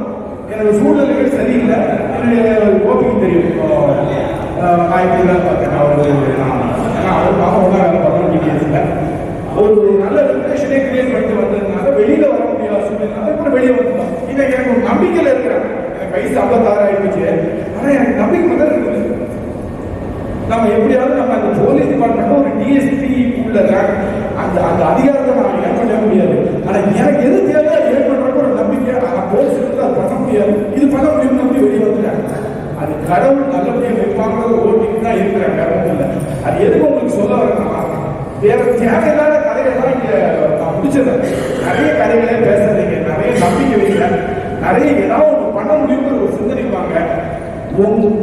என்னோட சூழ்நிலைகள் சரியில்லை. என்னுடைய கோபிக்கு தெரியும். நான் இப்படி தான் பார்த்தேன். அவர் பாப்பா ஒன்றா வேலை பார்த்தோம். டிஎஸ்ல ஒரு நல்ல ரிலேஷனே கிரியேட் பண்ணிட்டு வந்ததுனால வெளியில வர முடியாத சூழ்நிலை கூட வெளியே வந்துட்டோம். இன்னைக்கு எனக்கு ஒரு நம்பிக்கையில இருக்கிறேன். எனக்கு வயசு 56 ஆயிடுச்சு. ஆனா எனக்கு நம்பிக்கை மட்டும் இருக்குது. நம்ம எப்படியாவது நம்ம அந்த போலீஸ் டிபார்ட்மெண்ட் ஒரு டிஎஸ்பி உள்ள அந்த அந்த அதிகாரத்தை நான் ஏற்பட முடியாது. ஆனா எனக்கு எது தேவையோ ஏற்படுறப்ப ஒரு நம்பிக்கை. ஆனா போலீஸ் அது பண்ண முடியாது. இது பண்ண முடியும் நம்பி வெளியே வந்துட்டாங்க. அது கடவுள் நல்லபடியாக வைப்பாங்கிறது ஓட்டிட்டு தான் இருக்கிறேன். வேற ஒன்றும் இல்லை. அது எதுக்கு உங்களுக்கு சொல்ல வரேன்னா வேற தேவையில்லாத கதைகள்லாம் இங்க நான் முடிச்சிடறேன். நிறைய கதைகளே பேசுறீங்க, நிறைய நம்பிக்கை வைங்க, நிறைய ஏதாவது ஒன்று பண்ண முடியுங்கிற ஒரு சிந்தனைப்பாங்க.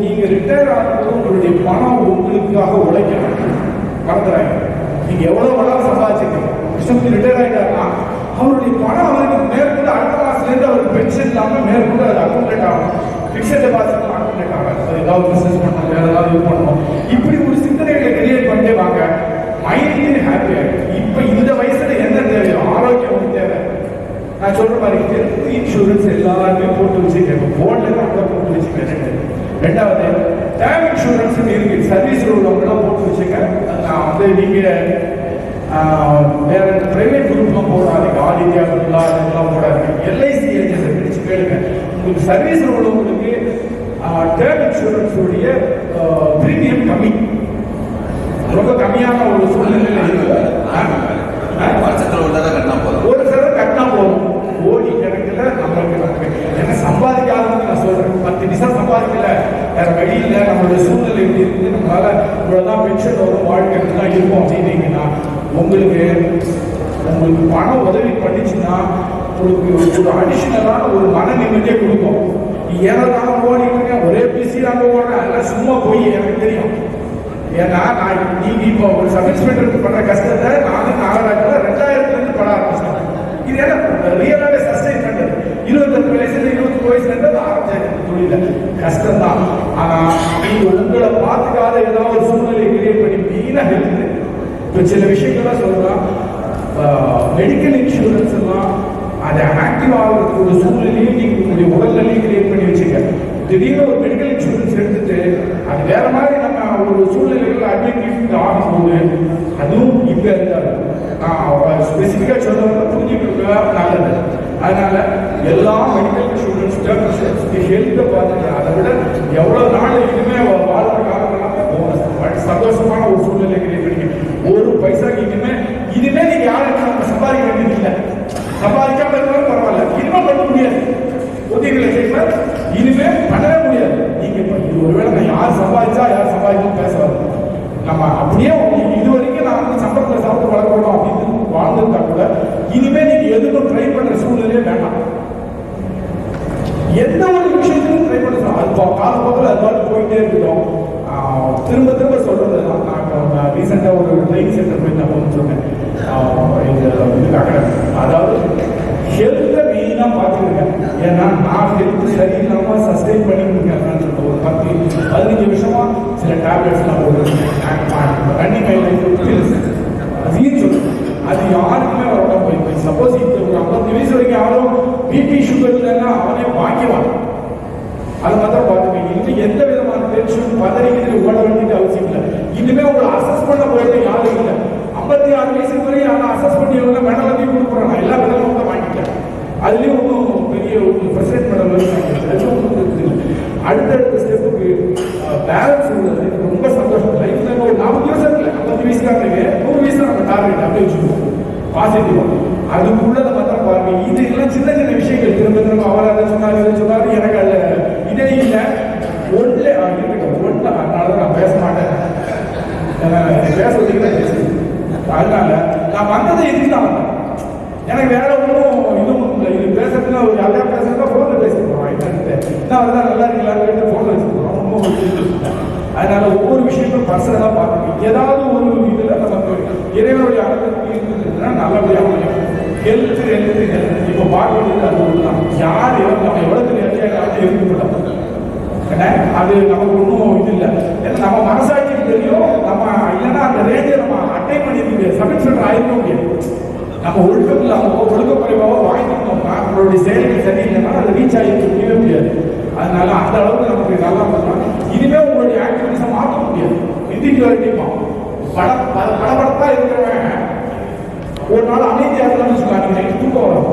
நீங்க ரிட்டையர் ஆகும்போது உங்களுடைய பணம் உங்களுக்காக உழைக்கணும். மறந்துறாங்க. நீங்க எவ்வளவு பணம் சம்பாதிச்சிருக்கீங்க. கிருஷ்ணமூர்த்தி ரிட்டையர் ஆகிட்டாருன்னா அவருடைய பணம் அவருக்கு மேற்கொண்டு அடுத்த மாசத்துல இருந்து அவருக்கு பென்ஷன் இல்லாம மேற்கொண்டு அது அக்கௌண்ட் ஆகும். பிக்சர் டெபாசிட் அக்கௌண்ட் ஆகும். ஏதாவது பிசினஸ் பண்ணணும், வேற ஏதாவது இது பண்ணணும். இப்படி ஒரு சிந்தனைகளை கிரியேட் பண்ணிட்டே வாங்க. மைண்ட் ஹாப்பியா. இப்ப இந்த வயசுல என்ன தேவையோ ஆரோக்கியம் தேவை. நான் சொல்ற மாதிரி ஹெல்த் இன்சூரன்ஸ் எல்லாருமே போட்டு வச்சுக்கேன். போன்ல கூட போட்டு வச்சுக்கேன். ரெண்டாவது டேம் இன்சூரன்ஸ் இருக்கு. சர்வீஸ் உள்ளவங்கலாம் போட்டு வச்சுக்க. நான் வந்து நீங்க வேற பிரைவேட் குரூப்லாம் போடாதீங்க. ஆதித்யா பிர்லா இதெல்லாம் போடாதீங்க. எல்ஐசி ஏஜென்ட் பிடிச்சு கேளுங்க. உங்களுக்கு சர்வீஸ் உள்ளவங்களுக்கு டேம் இன்சூரன்ஸ் உடைய பிரீமியம் கம்மி, ரொம்ப கம்மியான ஒரு சூழ்நிலையில் இருக்கு. வருஷத்துல ஒரு தடவை கட்டினா போதும். ஒரு தடவை கட்டினா போதும். கோடி கணக்கில் நம்மளுக்கு என்ன சம்பாதிக்காதுன்னு நான் சொல்றேன். 10 நிமிஷம் சம்பாதிக்கல வேற வழி சரியில்லை, நம்மளுடைய சூழ்நிலை இப்படி இருக்குது, நம்மளால் இவ்வளோதான் பென்ஷன் வரும், வாழ்க்கை தான் இருக்கும் அப்படின்னீங்கன்னா உங்களுக்கு பணம் உதவி பண்ணிச்சுன்னா உங்களுக்கு ஒரு அடிஷ்னலான ஒரு மன நிம்மதியை கொடுக்கும். ஏன்னா நான் ஓடிட்டு இருக்கேன், ஒரே பிஸி நாங்கள் ஓடுறேன், அதெல்லாம் சும்மா போய் எனக்கு தெரியும். ஏன்னா நீங்க இப்போ ஒரு சப் இன்ஸ்பெக்டருக்கு பண்ற கஷ்டத்தை நானும் நாகராஜில் 2000 பட ஆரம்பிச்சேன். இது என்ன ரியலாகவே சஸ்டைன் பண்றது. 28 வயசுல 20 வயசுல ஆரம்பிச்சேன் தொழில கஷ்டம் தான். ஆனா நீங்க உங்களை பார்த்துக்காத ஏதாவது ஒரு சூழ்நிலை கிரியேட் பண்ணி மெயினா ஹெல்த் இப்போ சில விஷயங்கள்லாம் சொல்லலாம். மெடிக்கல் இன்சூரன்ஸ் எல்லாம் அதை ஆக்டிவ் ஆகிறதுக்கு ஒரு சூழ்நிலையும் நீங்க உங்களுடைய உடல்நிலையும் கிரியேட் பண்ணி வச்சுக்க. திடீர்னு ஒரு மெடிக்கல் இன்சூரன்ஸ் எடுத்துட்டு அது வேற மாதிரி நம்ம ஒரு சூழ்நிலைகள் அட்மிட் ஆகும்போது அதுவும் இப்ப இருக்காது. நான் ஸ்பெசிஃபிக்கா சொல்ல புரிஞ்சுக்க நல்லது. அதனால எல்லா மெடிக்கல் இன்சூரன்ஸ் ஹெல்த்தை பார்த்துட்டு அதை விட எவ்வளவு நாள் இதுவுமே வாழ்ற காலங்கள்லாம் சந்தோஷமான ஒரு சூழ்நிலை கிரியேட் பண்ணி ஒரு பைசாக்கு இனிமே நீங்க யாருக்கு நம்ம சம்பாதிக்க வேண்டியது இல்லை. சம்பாதிக்காம இருந்தாலும் பரவாயில்ல, இனிமே பண்ண முடியாது. உதவிகளை செய்யல இனிமே பண்ணவே முடியாது. நீங்க ஒருவேளை நான் யார் சம்பாதிச்சா யார் சம்பாதிக்கும் பேசுவாரு. நம்ம அப்படியே இது வரைக்கும் நான் வந்து சம்பளத்தில் சாப்பிட்டு வளர்க்கணும் அப்படின்னு வாழ்ந்துருந்தா கூட இனிமே நீங்க எதுக்கும் ட்ரை பண்ற சூழ்நிலையே வேண்டாம். எந்த ஒரு விஷயத்திலும் ட்ரை பண்ண அது காலப்போக்கில் அது மாதிரி போயிட்டே இருக்கட்டும். திரும்ப திரும்ப சொல்றது நான் ரீசெண்டாக ஒரு ட்ரைனிங் சென்டர் போய் நான் வந்து சொன்னேன். அதாவது ஹெல்த்தை மெயினாக பார்த்துருக்கேன். ஏன்னா நான் ஹெல்த் சரியில்லாமல் சஸ்டெயின் பண்ணிட்டு இருக்கேன். ஒரு 10-15 வருஷமா சில டேப்லெட்ஸ்லாம் போட்டுருக்கேன். ரன்னிங் அப்படின்னு சொல்லுவேன். அது யாருக்குமே வரலாம் போய் சப்போஸ் இப்போ ஒரு 50 வயசு வரைக்கும் யாரும் பிபி சுகர் இல்லைன்னா அவனே வாங்கிவாங்க. அது மாத்திரம் பார்த்துக்கோங்க. இன்னும் எந்த விதமான டென்ஷன் பதறிக்கிறது ஓட வேண்டியது அவசியம் இல்லை. இனிமே உங்களை அசஸ் பண்ண போயிட்டு யாரும் இல்லை. 56 வயசுக்கு வரையும் யாரும் அசஸ் பண்ணியவங்க மெடல் எல்லாத்தையும் கொடுக்குறாங்க. எல்லா மெடலும் தான் வாங்கிட்டேன். அதுலேயும் ஒன்றும் பெரிய பிரசிடென்ட் மெடல் அடுத்தடுத்த ஸ்டெப்புக்கு பேலன்ஸ் உள்ளது ரொம்ப சந்தோஷம். லைஃப்ல ஒரு 40 வருஷம் இல்லை, 50 வயசுக்காரங்க 100 வயசு நம்ம டார்கெட் அப்படி வச்சுருக்கோம் பாசிட்டிவா. அதுக்குள்ளதை மாத்திரம் பாருங்க. இது எல்லாம் சின்ன சின்ன விஷயங்கள் திரும்ப திரும்ப அவர் அதை சொன்னார் இதை சொன்னார். எனக்கு அது இதே இல்லை ஒன்று ஒன்று. அதனால நான் பேச மாட்டேன். பேசுறதுக்கு தான் பேசுறேன். அதனால நான் வந்ததை எதுக்குதான் வந்தேன். எனக்கு வேற ஒன்றும் இதுவும் இல்லை. இது பேசுறதுல ஒரு யாரையா பேசுறதா போன்ல பேசிக்கிறோம். நான் அதுதான் நல்லா இருக்கலான்னு போன்ல வச்சுக்கிறோம். ரொம்ப அதனால ஒவ்வொரு விஷயங்களும் பர்சனலா பார்க்கணும். ஏதாவது ஒரு இதுல நம்ம இறைவனுடைய அனுமதி இருந்ததுன்னா நல்லபடியாக அமையும். ஹெல்த் இப்போ பார்க்கறது அது ஒன்றுதான். யார் நம்ம எவ்வளவு நேரத்தில் இருக்கக்கூடாது. அது நமக்கு ஒன்றும் இது இல்லை. ஏன்னா நம்ம மனசாட்சிக்கு தெரியும். நம்ம இல்லைன்னா அந்த ரேஞ்சை நம்ம அட்டை பண்ணிட்டு சபிட் ஆயிருக்க முடியாது. நம்ம ஒழுக்கம் இல்லாமோ ஒழுக்க குறைவாவோ வாங்கிட்டோம்னா நம்மளுடைய செயல்கள் சரியில்லைன்னா அதை ரீச் ஆகிட்டு முடியவே முடியாது. அதனால அந்த அளவுக்கு நமக்கு நல்லா பண்ணலாம். இனிமே உங்களுடைய ஆக்டிவிட்டிஸை மாற்ற முடியாது. இந்திக்கு வரைக்கும் படபடப்பா இருக்கிறவன் ஒரு நாள் அமைதியாக இருக்கணும்னு சொன்னாங்க. தூக்கம் வரும்.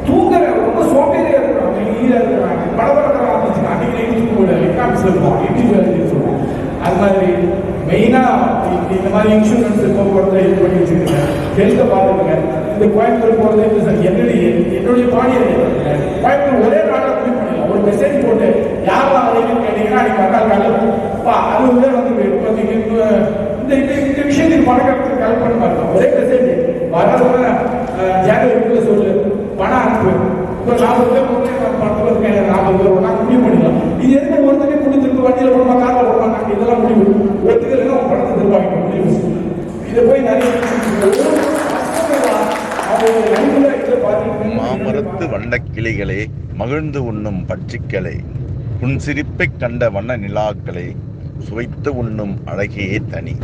தூங்குற ரொம்ப சோம்பேறியா இருக்கிறான். ஈரா இருக்கிறாங்க. படபடக்கிறான் ஆரம்பிச்சுன்னா அன்னைக்கு தூங்க முடியாது. எக்காமிக்ஸ் இருக்கும். இண்டிவிஜுவல் சொல்லுவோம். அது மாதிரி மெயினா இந்த மாதிரி இன்சூரன்ஸ் போக்குவரத்தை இது பண்ணி வச்சுருக்கேன். ஹெல்த்தை பார்த்துக்கங்க. இந்த கோயம்புத்தூர் போகிறது என்னுடைய பாணியை கோயம்புத்தூர் ஒரே நாட்டில் முடிவு பண்ணிடலாம். ஒரு மெசேஜ் போட்டு யாரெல்லாம் வரீங்கன்னு கேட்டீங்கன்னா அன்னைக்கு வந்தால் அது உள்ளே வந்து இந்த விஷயத்துக்கு பணக்காரத்துக்கு கலெக்ட் பண்ண மாட்டோம். ஒரே மெசேஜ் வர ஜானவரிக்குள்ள சொல்லு பணம் அனுப்பு. இப்போ 40 பேர் பணத்தில் இருக்கேன். 40 பேர் ஒன்றா முடிவு பண்ணிடலாம். இது எதுக்கு ஒருத்தனே கொடுத்துருக்கு வண்டியில் போடுமா காரில் போடுமா இதெல்லாம் முடிவு ஒருத்தருக்கு அவங்க பணத்தை திருவாங்க முடிவு. இதை போய் நிறைய மாமரத்து வண்ணக் கிளிகளே, மகிழ்ந்து உண்ணும் பட்சிகளே, புன்சிரிப்பைக் கண்ட வண்ண நிலாக்களே, சுவைத்து உண்ணும் அழகே தனி.